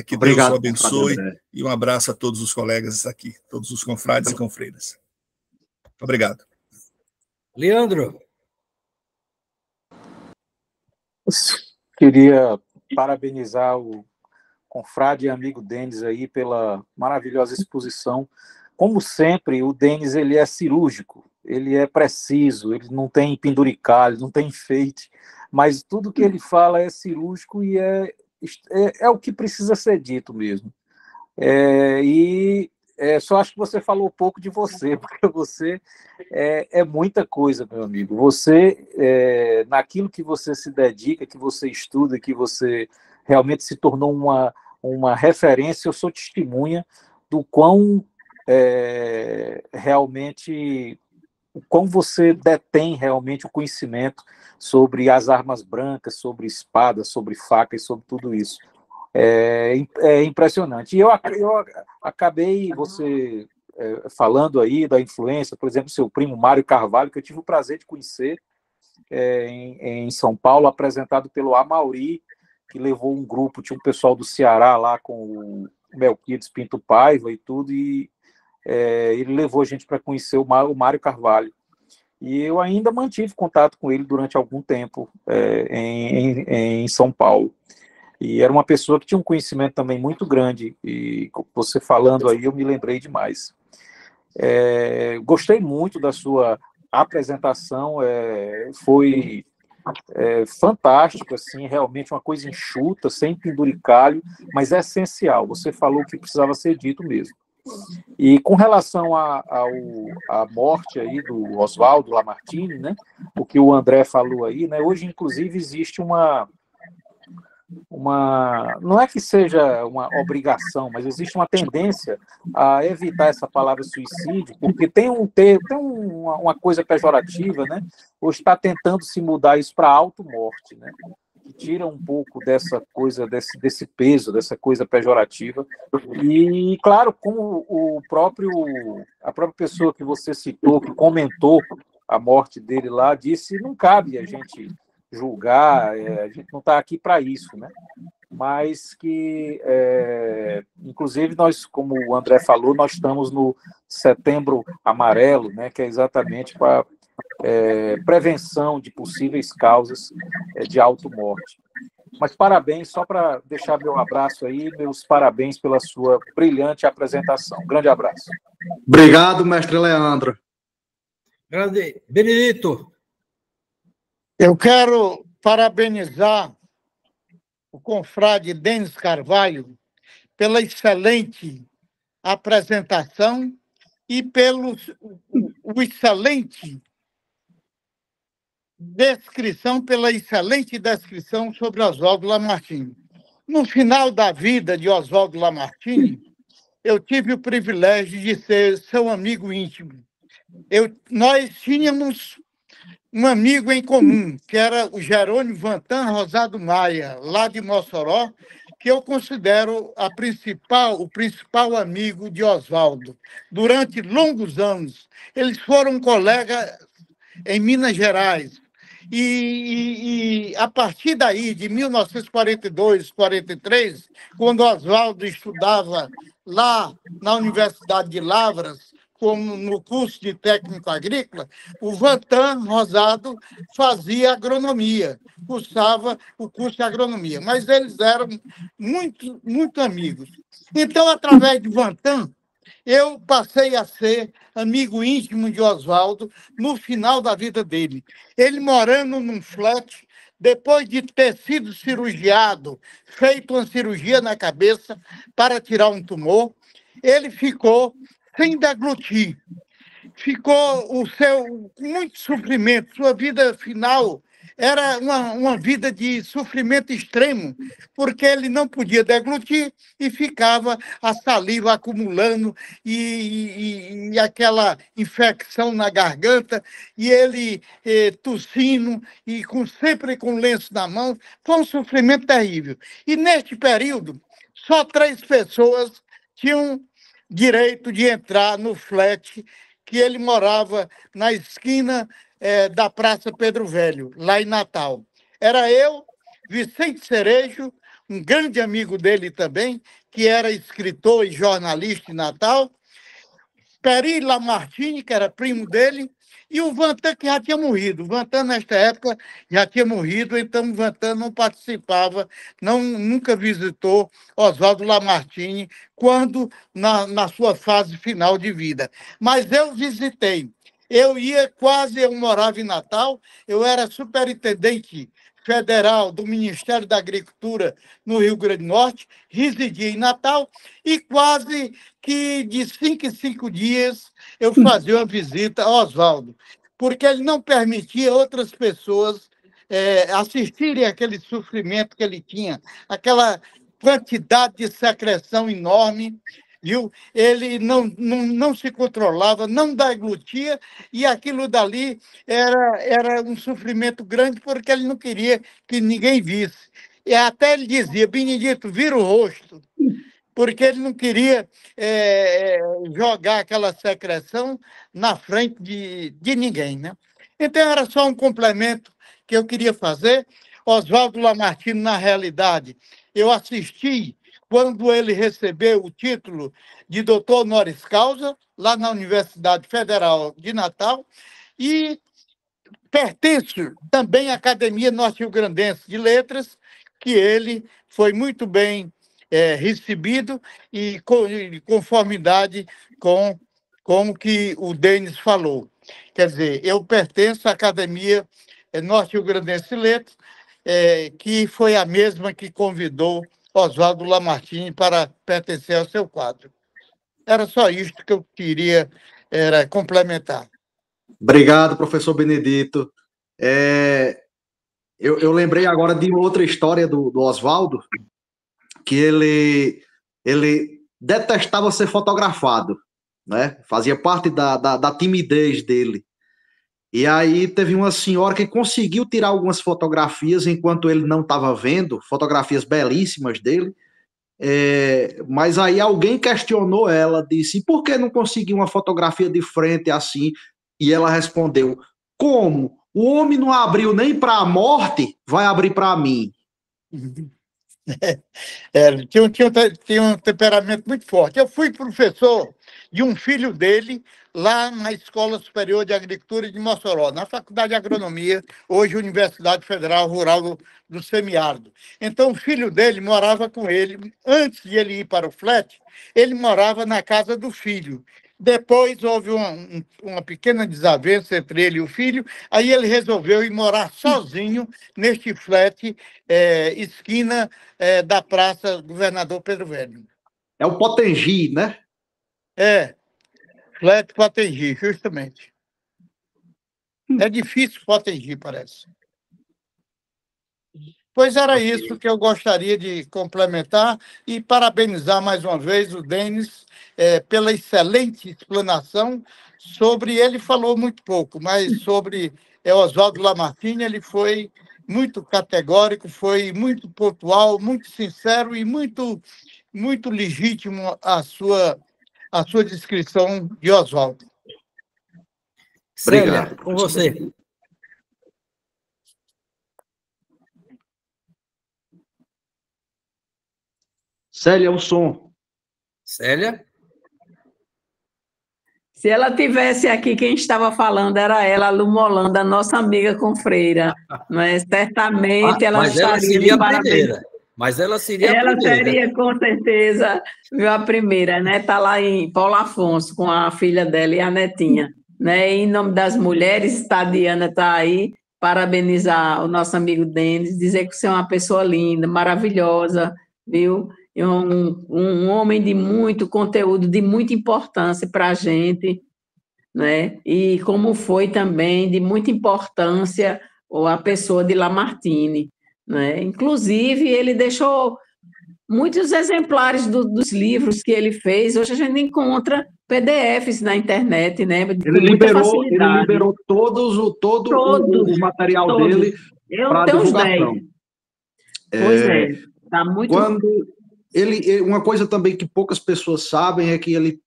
que Obrigado, Deus o abençoe, André. e um abraço a todos os colegas aqui, todos os confrades e confreiras. Obrigado. Leandro. Queria parabenizar o confrade e amigo Denis aí pela maravilhosa exposição. Como sempre, o Denis, ele é cirúrgico, ele é preciso, ele não tem penduricalho, não tem enfeite, mas tudo que ele fala é cirúrgico e é o que precisa ser dito mesmo. Só acho que você falou pouco de você, porque você é muita coisa, meu amigo. Você, naquilo que você se dedica, que você estuda, que você realmente se tornou uma referência, eu sou testemunha do quão realmente, como você detém realmente o conhecimento sobre as armas brancas, sobre espadas, sobre facas, sobre tudo isso. É impressionante. E eu acabei, você falando aí da influência, por exemplo, seu primo Mário Carvalho, que eu tive o prazer de conhecer em São Paulo, apresentado pelo Amauri, que levou um grupo, tinha um pessoal do Ceará lá com o Melquiades Pinto Paiva e tudo, e ele levou a gente para conhecer o Mário Carvalho. E eu ainda mantive contato com ele durante algum tempo em São Paulo. E era uma pessoa que tinha um conhecimento também muito grande, e você falando aí, eu me lembrei demais. Gostei muito da sua apresentação, foi fantástico, assim, realmente uma coisa enxuta, sem penduricalho, mas é essencial. Você falou que precisava ser dito mesmo. E com relação à morte aí do Oswaldo Lamartine, né, o que o André falou aí, né, hoje, inclusive, existe uma não é que seja uma obrigação, mas existe uma tendência a evitar essa palavra suicídio, porque tem uma coisa pejorativa, né? Ou está tentando se mudar isso para automorte, né? Que tira um pouco dessa coisa, desse peso, dessa coisa pejorativa. E, claro, como a própria pessoa que você citou, que comentou a morte dele lá, disse, não cabe a gente julgar, a gente não está aqui para isso, né? Mas que, inclusive, nós, como o André falou, nós estamos no Setembro Amarelo, né? Que é exatamente para prevenção de possíveis causas de automorte. Mas parabéns, só para deixar meu abraço aí, meus parabéns pela sua brilhante apresentação. Grande abraço. Obrigado, mestre Leandro. Grande. Benedito. Eu quero parabenizar o confrade Denis Carvalho pela excelente apresentação e pelo pela excelente descrição sobre Oswaldo Lamartine. No final da vida de Oswaldo Lamartine, eu tive o privilégio de ser seu amigo íntimo. Nós tínhamos um amigo em comum, que era o Jerônimo Vantan Rosado Maia, lá de Mossoró, que eu considero o principal amigo de Oswaldo. Durante longos anos, eles foram colegas em Minas Gerais. E a partir daí, de 1942, 43, quando Oswaldo estudava lá na Universidade de Lavras, como no curso de técnico agrícola, o Vantan Rosado fazia agronomia, cursava o curso de agronomia, mas eles eram muito, muito amigos. Então, através de Vantan, eu passei a ser amigo íntimo de Oswaldo no final da vida dele. Ele morando num flat, depois de ter sido cirurgiado, feito uma cirurgia na cabeça para tirar um tumor, ele ficou sem deglutir. Ficou com muito sofrimento. Sua vida final era uma vida de sofrimento extremo, porque ele não podia deglutir e ficava a saliva acumulando e aquela infecção na garganta, e ele tossindo e sempre com lenço na mão. Foi um sofrimento terrível. E neste período, só 3 pessoas tinham direito de entrar no flat que ele morava na esquina da Praça Pedro Velho, lá em Natal. Era eu, Vicente Cerejo, um grande amigo dele também, que era escritor e jornalista em Natal, Peri Lamartine, que era primo dele, e o Vantan, que já tinha morrido. O Vantan, nesta época, já tinha morrido, então o Vantan não participava, nunca visitou Oswaldo Lamartine quando na sua fase final de vida. Mas eu visitei. Eu morava em Natal, eu era superintendente federal do Ministério da Agricultura no Rio Grande do Norte, residia em Natal, e quase que de 5 em 5 dias eu fazia uma visita a Oswaldo, porque ele não permitia outras pessoas assistirem aquele sofrimento que ele tinha, aquela quantidade de secreção enorme, viu? Ele não se controlava, não deglutia, e aquilo dali era um sofrimento grande, porque ele não queria que ninguém visse. E até ele dizia: Benedito, vira o rosto, porque ele não queria jogar aquela secreção na frente de ninguém, né? Então, era só um complemento que eu queria fazer. Oswaldo Lamartine, na realidade, eu assisti quando ele recebeu o título de doutor honoris causa, lá na Universidade Federal de Natal, e pertenço também à Academia Norte-Rio-Grandense de Letras, que ele foi muito bem recebido e em conformidade com como que o Denis falou. Quer dizer, eu pertenço à Academia Norte-Rio-Grandense de Letras, que foi a mesma que convidou Oswaldo Lamartine para pertencer ao seu quadro. Era só isso que eu queria complementar. Obrigado, professor Benedito. Eu lembrei agora de outra história do Oswaldo, que ele detestava ser fotografado, né? Fazia parte da timidez dele. E aí teve uma senhora que conseguiu tirar algumas fotografias enquanto ele não estava vendo, fotografias belíssimas dele, mas aí alguém questionou ela, disse, por que não conseguiu uma fotografia de frente assim? E ela respondeu, como? O homem não abriu nem para a morte, vai abrir para mim. Tinha um temperamento muito forte. Eu fui professor de um filho dele lá na Escola Superior de Agricultura de Mossoró, na Faculdade de Agronomia, hoje Universidade Federal Rural do Semiárido. Então, o filho dele morava com ele. Antes de ele ir para o flat, ele morava na casa do filho. Depois houve uma pequena desavença entre ele e o filho, aí ele resolveu ir morar sozinho neste flat, esquina da Praça Governador Pedro Velho. É o Potengi, né? Flat Potengi, justamente. É difícil Potengi, parece. Pois era isso que eu gostaria de complementar e parabenizar mais uma vez o Denis pela excelente explanação sobre, ele falou muito pouco, mas sobre Oswaldo Lamartine, ele foi muito categórico, foi muito pontual, muito sincero e muito, muito legítimo a sua descrição de Oswaldo. Célia, Obrigado. com você. Célia, o som. Célia? Se ela tivesse aqui, quem estava falando era ela, a Lu Molanda, nossa amiga confreira. Mas certamente ela Mas ela estaria seria de a parabéns. primeira. Mas ela seria a Ela primeira. seria, com certeza, viu, a primeira, né? Está lá em Paulo Afonso, com a filha dela e a netinha. Né? E em nome das mulheres, a Diana está aí, parabenizar o nosso amigo Denis, dizer que você é uma pessoa linda, maravilhosa, viu? E um homem de muito conteúdo, de muita importância para a gente, né? E como foi também de muita importância a pessoa de Lamartine, né? Inclusive, ele deixou muitos exemplares dos livros que ele fez. Hoje a gente encontra PDFs na internet, né? Com muita facilidade. Ele liberou todo o material todos. dele para divulgação. Pois é, está muito... Quando uma coisa também que poucas pessoas sabem é que ele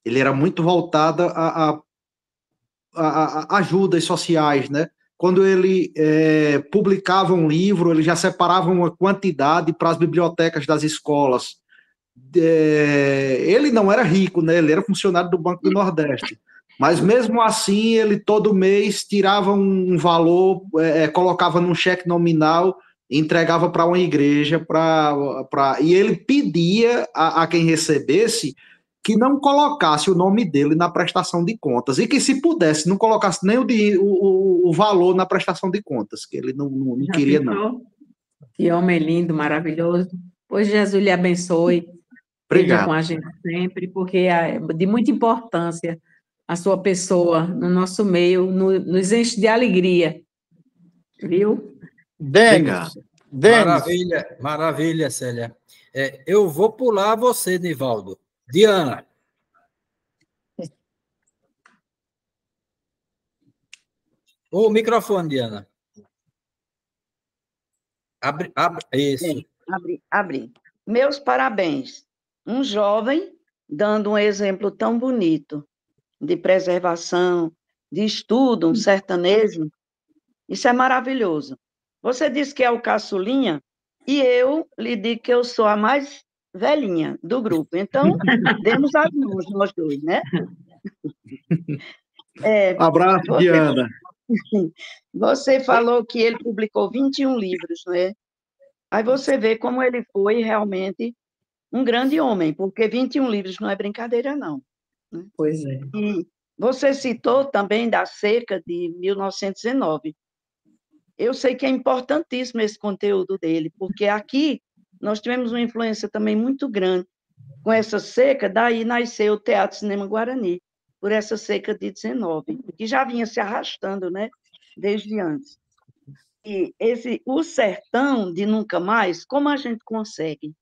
era muito voltada a ajudas sociais, né? Quando ele publicava um livro, ele já separava uma quantidade para as bibliotecas das escolas. Ele não era rico, né? Ele era funcionário do Banco do Nordeste. Mas mesmo assim, ele todo mês tirava um valor, colocava num cheque nominal e entregava para uma igreja. E ele pedia a quem recebesse que não colocasse o nome dele na prestação de contas, e que, se pudesse, não colocasse nem o valor na prestação de contas, que ele não queria, não. Que homem lindo, maravilhoso. Pois Jesus lhe abençoe. Obrigado. Esteja com a gente sempre, porque é de muita importância a sua pessoa no nosso meio, nos enche de alegria. Viu? Denis. Maravilha, maravilha, Célia. Eu vou pular você, Nivaldo. Diana. O microfone, Diana. Abre, isso. Abri. Meus parabéns. Um jovem dando um exemplo tão bonito de preservação, de estudo, um sertanejo. Isso é maravilhoso. Você disse que é o caçulinha, e eu lhe digo que eu sou a mais velhinha do grupo. Então, demos as mãos nós dois, né? Abraço, Diana. Você falou que ele publicou 21 livros, não é? Aí você vê como ele foi realmente um grande homem, porque 21 livros não é brincadeira, não. Né? Pois é. E você citou também da seca de 1919. Eu sei que é importantíssimo esse conteúdo dele, porque aqui nós tivemos uma influência também muito grande com essa seca, daí nasceu o Teatro Cinema Guarani, por essa seca de 19, que já vinha se arrastando, né, desde antes. o sertão de Nunca Mais, como a gente consegue?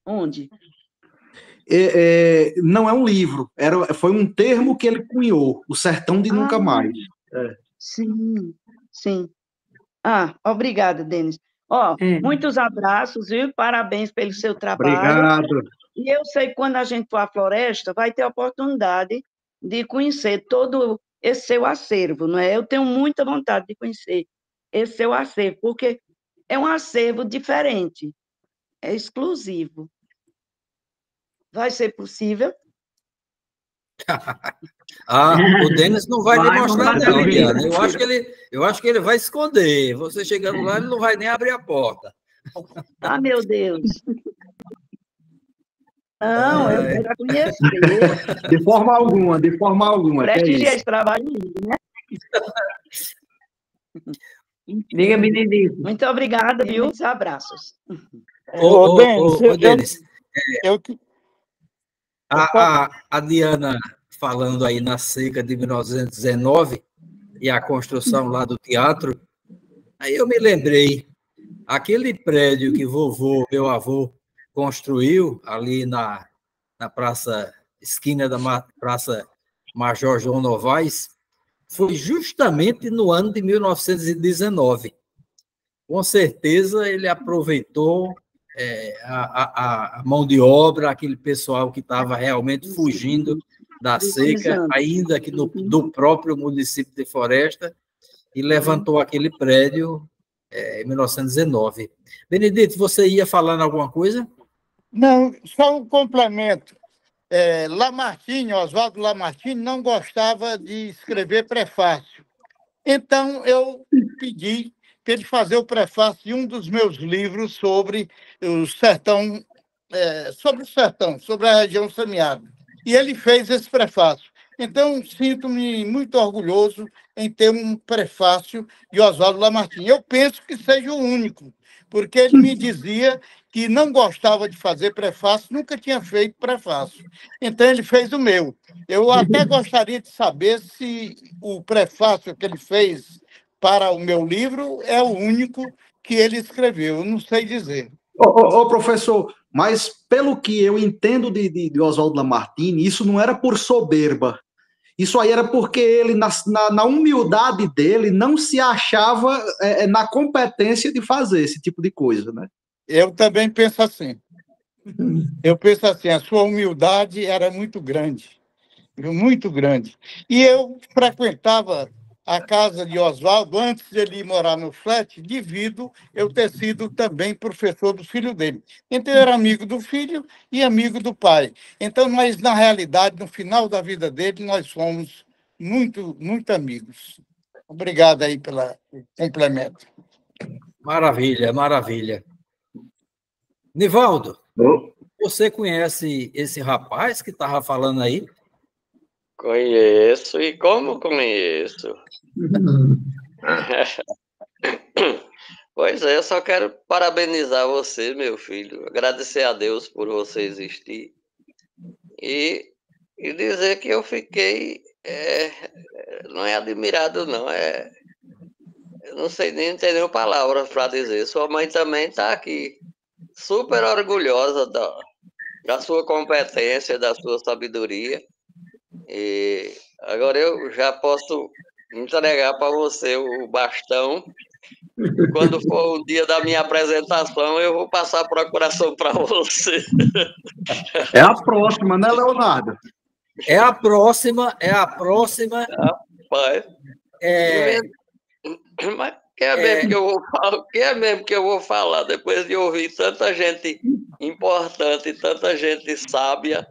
Onde? Não é um livro, foi um termo que ele cunhou, o sertão de Nunca Mais. Sim, sim. Obrigada, Denis. Muitos abraços, viu? Parabéns pelo seu trabalho. Obrigado. E eu sei que quando a gente for à floresta, vai ter a oportunidade de conhecer todo esse seu acervo, não é? Eu tenho muita vontade de conhecer esse seu acervo, porque é um acervo diferente, é exclusivo. Vai ser possível? O Denis não vai demonstrar, não, Diana. Eu acho que ele vai esconder. Você chegando lá, ele não vai nem abrir a porta. Meu Deus! Não, eu quero conhecer. De forma alguma. Prestigiar esse trabalho lindo, né? Diga, Benedito. Muito obrigada, viu? Os abraços. Denis, a Diana falando aí na seca de 1919 e a construção lá do teatro, aí eu me lembrei, aquele prédio que meu avô, construiu ali na praça, esquina da Praça Major João Novaes, foi justamente no ano de 1919. Com certeza ele aproveitou a mão de obra, aquele pessoal que estava realmente fugindo da seca, ainda que do próprio município de Floresta, e levantou aquele prédio em 1919. Benedito, você ia falando alguma coisa? Não, só um complemento. Oswaldo Lamartine não gostava de escrever prefácio. Então, eu pedi para ele fazer o prefácio de um dos meus livros sobre o sertão, sobre a região semiárida. E ele fez esse prefácio. Então, sinto-me muito orgulhoso em ter um prefácio de Oswaldo Lamartine. Eu penso que seja o único, porque ele me dizia que não gostava de fazer prefácio, nunca tinha feito prefácio. Então, ele fez o meu. Eu até gostaria de saber se o prefácio que ele fez para o meu livro é o único que ele escreveu. Eu não sei dizer. Professor, mas pelo que eu entendo de Oswaldo Lamartine, isso não era por soberba. Isso aí era porque ele, na humildade dele, não se achava na competência de fazer esse tipo de coisa, né? Eu também penso assim. A sua humildade era muito grande. Muito grande. E eu frequentava a casa de Oswaldo antes de ele ir morar no flat, devido eu ter sido também professor do filho dele. Então, eu era amigo do filho e amigo do pai. Então, mas, na realidade, no final da vida dele, nós fomos muito, muito amigos. Obrigado aí pelo complemento. Maravilha, maravilha. Nivaldo, você conhece esse rapaz que estava falando aí? Conheço, e como conheço? Pois é, eu só quero parabenizar você, meu filho, agradecer a Deus por você existir e dizer que eu fiquei, não é admirado não, eu não sei nem ter nenhuma palavra para dizer. Sua mãe também está aqui, super orgulhosa da sua competência, da sua sabedoria. E agora eu já posso entregar para você o bastão. Quando for o dia da minha apresentação, eu vou passar a procuração para você. É a próxima, né, Leonardo? É a próxima. Rapaz. Mas quem é mesmo que eu vou falar depois de ouvir tanta gente importante, tanta gente sábia?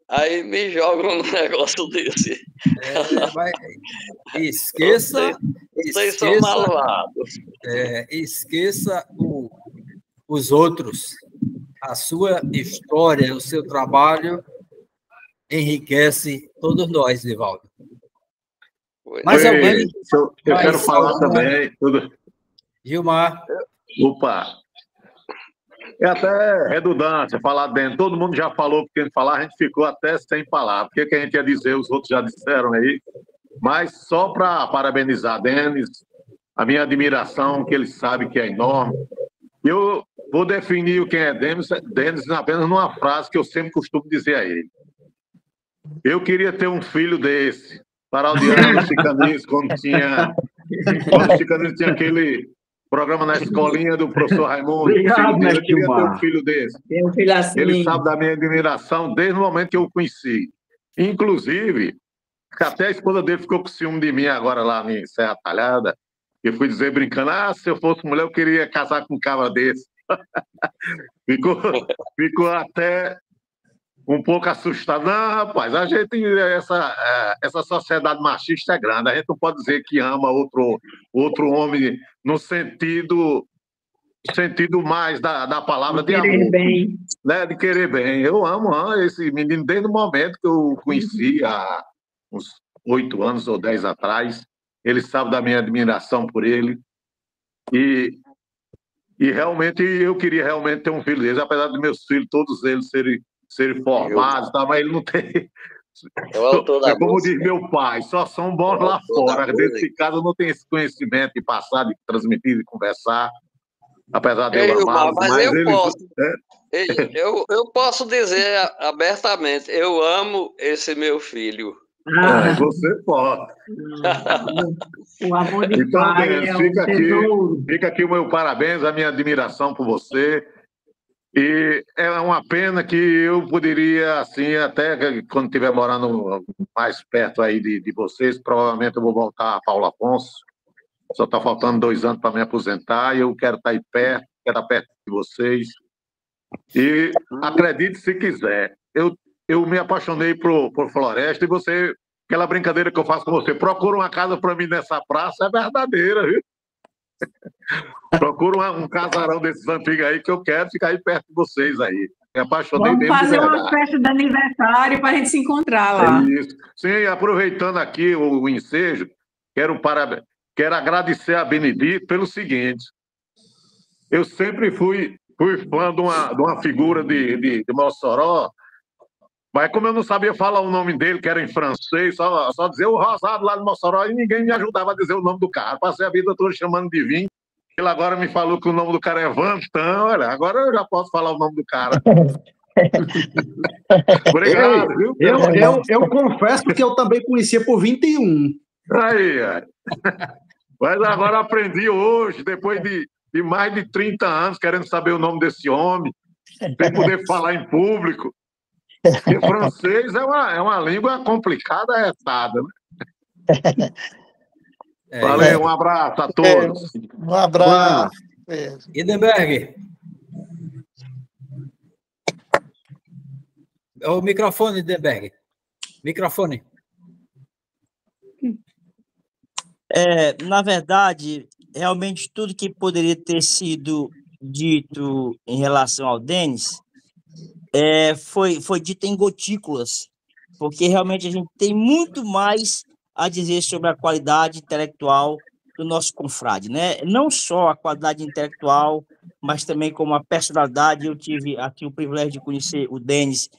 Aí me jogam num negócio desse. Esqueça. Vocês são malvados. Esqueça os outros. A sua história, o seu trabalho enriquece todos nós, Nivaldo. Mas alguém. Eu quero falar também. Gilmar. Opa! É até redundância falar dentro. Todo mundo já falou, porque falar, a gente ficou até sem falar. O que a gente ia dizer, os outros já disseram aí. Mas só para parabenizar Denis, a minha admiração, que ele sabe que é enorme. Eu vou definir quem é Denis apenas numa frase que eu sempre costumo dizer a ele. Eu queria ter um filho desse, parodiando o Chicanismo, quando o Chicanismo tinha aquele programa na escolinha do professor Raimundo. Obrigado, Eu mestre queria ter um Gilmar. filho desse. Tem um filho assim. Ele sabe da minha admiração desde o momento que eu o conheci. Inclusive, até a esposa dele ficou com ciúme de mim agora lá em Serra Talhada. Eu fui dizer brincando, se eu fosse mulher, eu queria casar com um cara desse. ficou até um pouco assustado. Não, rapaz, a gente, essa sociedade machista é grande. A gente não pode dizer que ama outro homem no sentido mais da palavra de amor. Bem. Né, de querer bem. Eu amo esse menino desde o momento que eu o conheci, há uns 8 anos ou 10 atrás. Ele sabe da minha admiração por ele. E realmente eu queria realmente ter um filho dele, apesar de meus filhos, todos eles serem formados, tá? Mas ele não tem. É como diz meu pai, só são bons lá fora. Dentro de casa não tem esse conhecimento de passar, de transmitir, de conversar. Apesar de eu amá-los, mas eu posso. Eu posso dizer abertamente, eu amo esse meu filho. Você pode. O amor de então, pai Denis, fica aqui o meu parabéns, a minha admiração por você. E é uma pena que eu poderia, assim, até quando estiver morando mais perto aí de vocês, provavelmente eu vou voltar a Paulo Afonso. Só está faltando 2 anos para me aposentar e eu quero estar aí perto, quero estar perto de vocês. E acredite se quiser, eu me apaixonei por Floresta e aquela brincadeira que eu faço com você, procura uma casa para mim nessa praça, é verdadeira, viu? Procura um casarão desses antigos aí que eu quero ficar aí perto de vocês aí. Me apaixonei mesmo. Vamos fazer uma festa de aniversário para a gente se encontrar lá. Isso. Sim, aproveitando aqui o ensejo, quero agradecer a Benedito pelo seguinte. Eu sempre fui fã de uma figura de Mossoró, mas como eu não sabia falar o nome dele, que era em francês, só dizer o Rosado lá de Mossoró, e ninguém me ajudava a dizer o nome do cara. Passei a vida toda chamando de Vinho. Ele agora me falou que o nome do cara é Vantão. Olha, agora eu já posso falar o nome do cara. Obrigado, viu? Eu confesso que eu também conhecia por 21. Aí. Mas agora aprendi hoje, depois de mais de 30 anos, querendo saber o nome desse homem, sem poder falar em público. Porque francês é uma língua complicada, retada, né? Valeu, um abraço a todos. Um abraço. Lindenberg. O microfone, Lindenberg. Microfone. Na verdade, realmente tudo que poderia ter sido dito em relação ao Denis foi dito em gotículas, porque realmente a gente tem muito mais a dizer sobre a qualidade intelectual do nosso confrade, né? Não só a qualidade intelectual, mas também como a personalidade. Eu tive aqui o privilégio de conhecer o Denis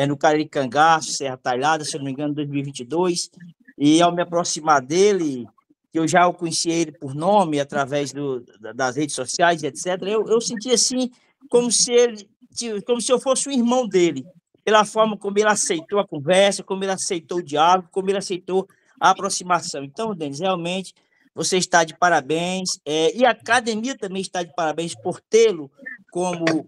no Cariri Cangaço, Serra Talhada, se eu não me engano, em 2022, e ao me aproximar dele, que eu já o conheci ele por nome, através das redes sociais, etc., eu senti assim, como se eu fosse um irmão dele, pela forma como ele aceitou a conversa, como ele aceitou o diálogo, como ele aceitou a aproximação. Então, Denis, realmente, você está de parabéns, e a academia também está de parabéns por tê-lo como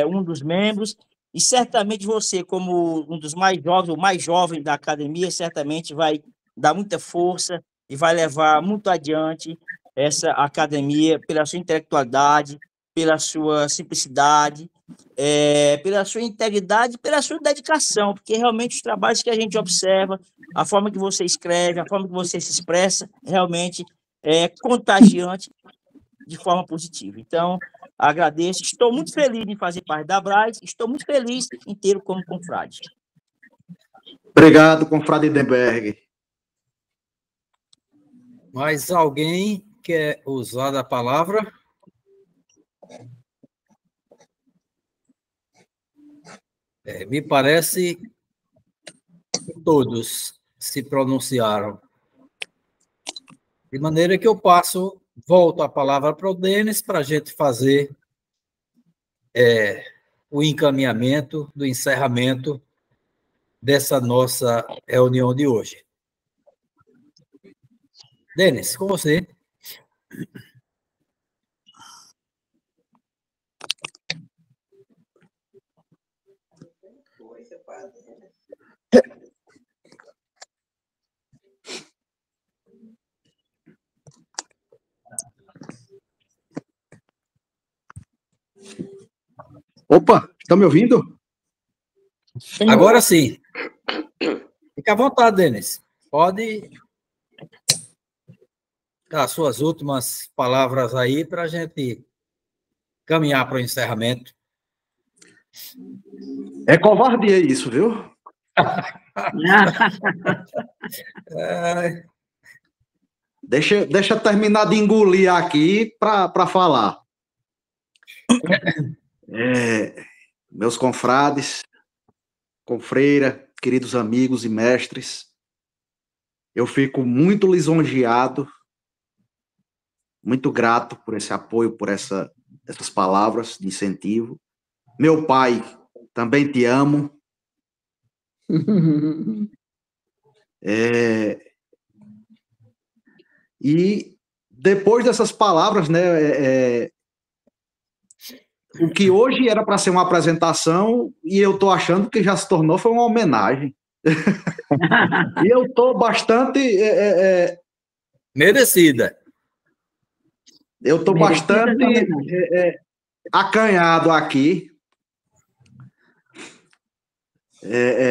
um dos membros, e certamente você, como um dos mais jovens, o mais jovem da academia, certamente vai dar muita força e vai levar muito adiante essa academia pela sua intelectualidade, pela sua simplicidade, pela sua integridade, pela sua dedicação, porque realmente os trabalhos que a gente observa, a forma que você escreve, a forma que você se expressa, realmente é contagiante de forma positiva. Então, agradeço, estou muito feliz em fazer parte da Abraz, estou muito feliz em tê-lo como confrade. Obrigado, confrade Lindenberg. Mais alguém quer usar da palavra? Me parece que todos se pronunciaram. De maneira que eu volto a palavra para o Denis para a gente fazer o encaminhamento do encerramento dessa nossa reunião de hoje. Denis, com você. Opa, estão me ouvindo? Agora sim. Fica à vontade, Denis. Pode dar suas últimas palavras aí para a gente caminhar para o encerramento. É covardia isso, viu? Deixa eu terminar de engolir aqui para falar. Meus confrades, confreira, queridos amigos e mestres, eu fico muito lisonjeado, muito grato por esse apoio, por essas palavras de incentivo. Meu pai, também te amo. E depois dessas palavras, né, o que hoje era para ser uma apresentação, e eu estou achando que já se tornou, foi uma homenagem. E eu estou bastante... merecida. Eu estou bastante acanhado aqui.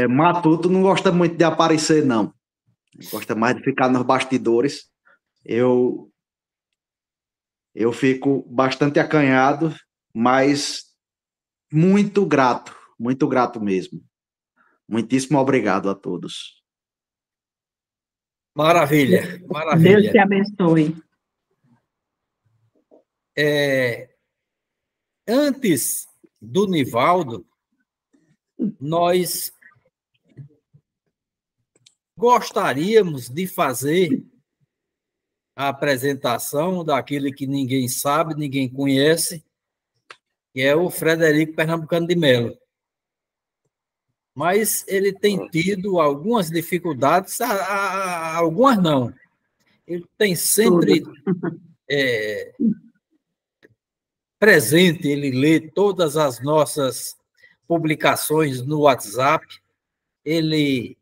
Matuto não gosta muito de aparecer, não. Gosta mais de ficar nos bastidores. Eu fico bastante acanhado, mas muito grato mesmo. Muitíssimo obrigado a todos. Maravilha, maravilha. Deus te abençoe. Antes do Nivaldo, nós gostaríamos de fazer a apresentação daquele que ninguém sabe, ninguém conhece, que é o Frederico Pernambucano de Melo. Mas ele tem tido algumas dificuldades, algumas não. Ele tem sempre presente, ele lê todas as nossas publicações no WhatsApp, ele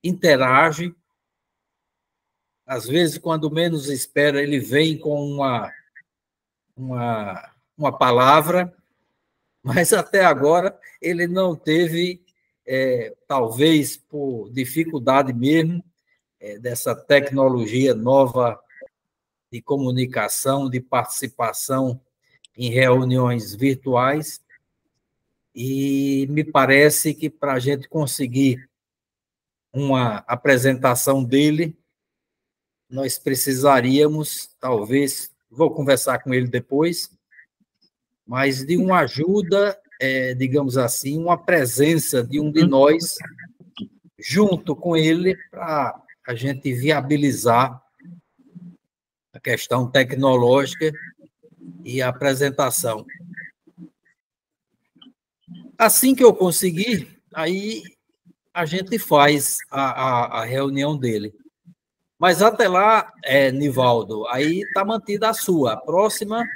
interage, às vezes, quando menos espera, ele vem com uma palavra, mas até agora ele não teve, talvez por dificuldade mesmo, dessa tecnologia nova de comunicação, de participação em reuniões virtuais, e me parece que para a gente conseguir uma apresentação dele, nós precisaríamos, talvez, vou conversar com ele depois, mas de uma ajuda, digamos assim, uma presença de um de nós junto com ele para a gente viabilizar a questão tecnológica e a apresentação. Assim que eu conseguir, aí a gente faz a reunião dele. Mas até lá, Nivaldo, aí está mantida a sua. A próxima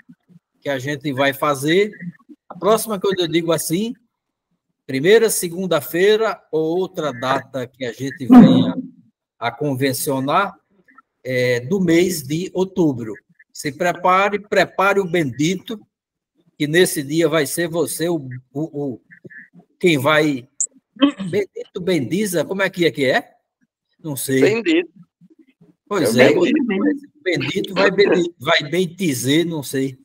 que a gente vai fazer, a próxima que eu digo assim, primeira segunda-feira ou outra data que a gente venha a convencionar, do mês de outubro. Se prepare o bendito, que nesse dia vai ser você quem vai... Bendito, bendiza, como é que é? Não sei. Bendito. Pois bendito vai bendizer, não sei,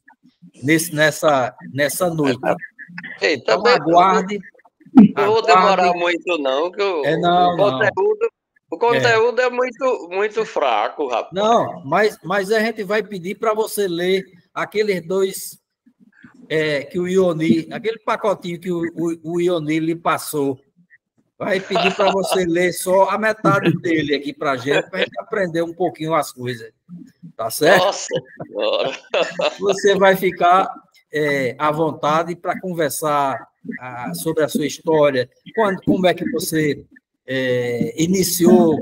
nessa noite. Então, aguarde. Não vou demorar muito, não, que o conteúdo é muito fraco, rapaz. Não, mas a gente vai pedir para você ler aqueles dois que o Ioni, aquele pacotinho que o Ioni lhe passou. Vai pedir para você ler só a metade dele aqui para a gente aprender um pouquinho as coisas. tá certo? Nossa Senhora! Você vai ficar à vontade para conversar sobre a sua história, como é que você iniciou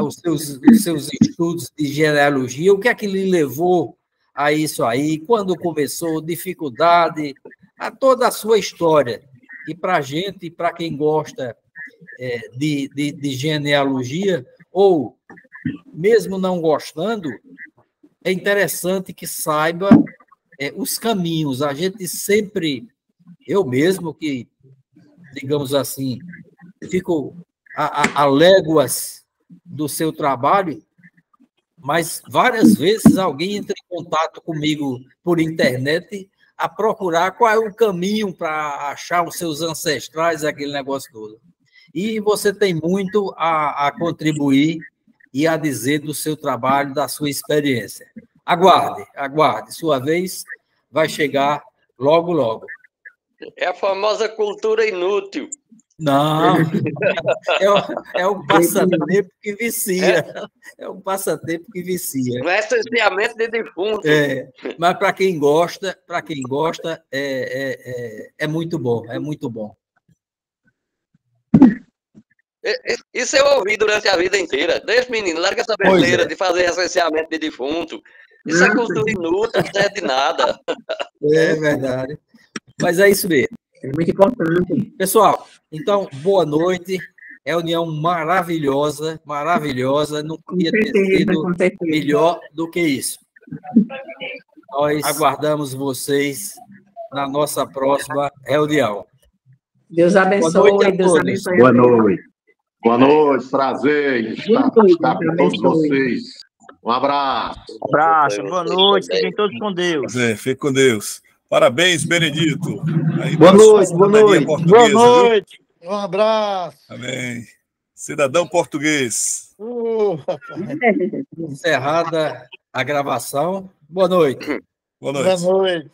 os seus estudos de genealogia, o que é que lhe levou a isso aí, quando começou, dificuldade, a toda a sua história. E para a gente, para quem gosta de genealogia, ou mesmo não gostando, é interessante que saiba os caminhos. A gente sempre, eu mesmo, que, digamos assim, fico a léguas do seu trabalho, mas várias vezes alguém entra em contato comigo por internet a procurar qual é o caminho para achar os seus ancestrais, aquele negócio todo. E você tem muito a contribuir e a dizer do seu trabalho, da sua experiência. Aguarde, aguarde. Sua vez vai chegar logo, logo. É a famosa cultura inútil. Não, é um passatempo que vicia. É um passatempo que vicia. Não é licenciamento de defunto. Mas para quem gosta, é muito bom, é muito bom. Isso eu ouvi durante a vida inteira. Deixa, menino, larga essa besteira de fazer recenseamento de defunto. Isso é cultura inútil, não serve de nada. É verdade. Mas é isso mesmo. É muito importante. Pessoal, então, boa noite. Reunião maravilhosa, maravilhosa. Não podia ter sido melhor do que isso. Nós aguardamos vocês na nossa próxima reunião. Deus abençoe. Boa noite a todos. Deus abençoe. Boa noite. Boa noite, prazer em estar com todos vocês. Um abraço. Abraço, boa noite, fiquem todos com Deus. Fique com Deus. Parabéns, Benedito. Aí, boa noite, boa noite. Boa noite. Um abraço. Amém. Cidadão português. Encerrada a gravação. Boa noite. Boa noite. Boa noite.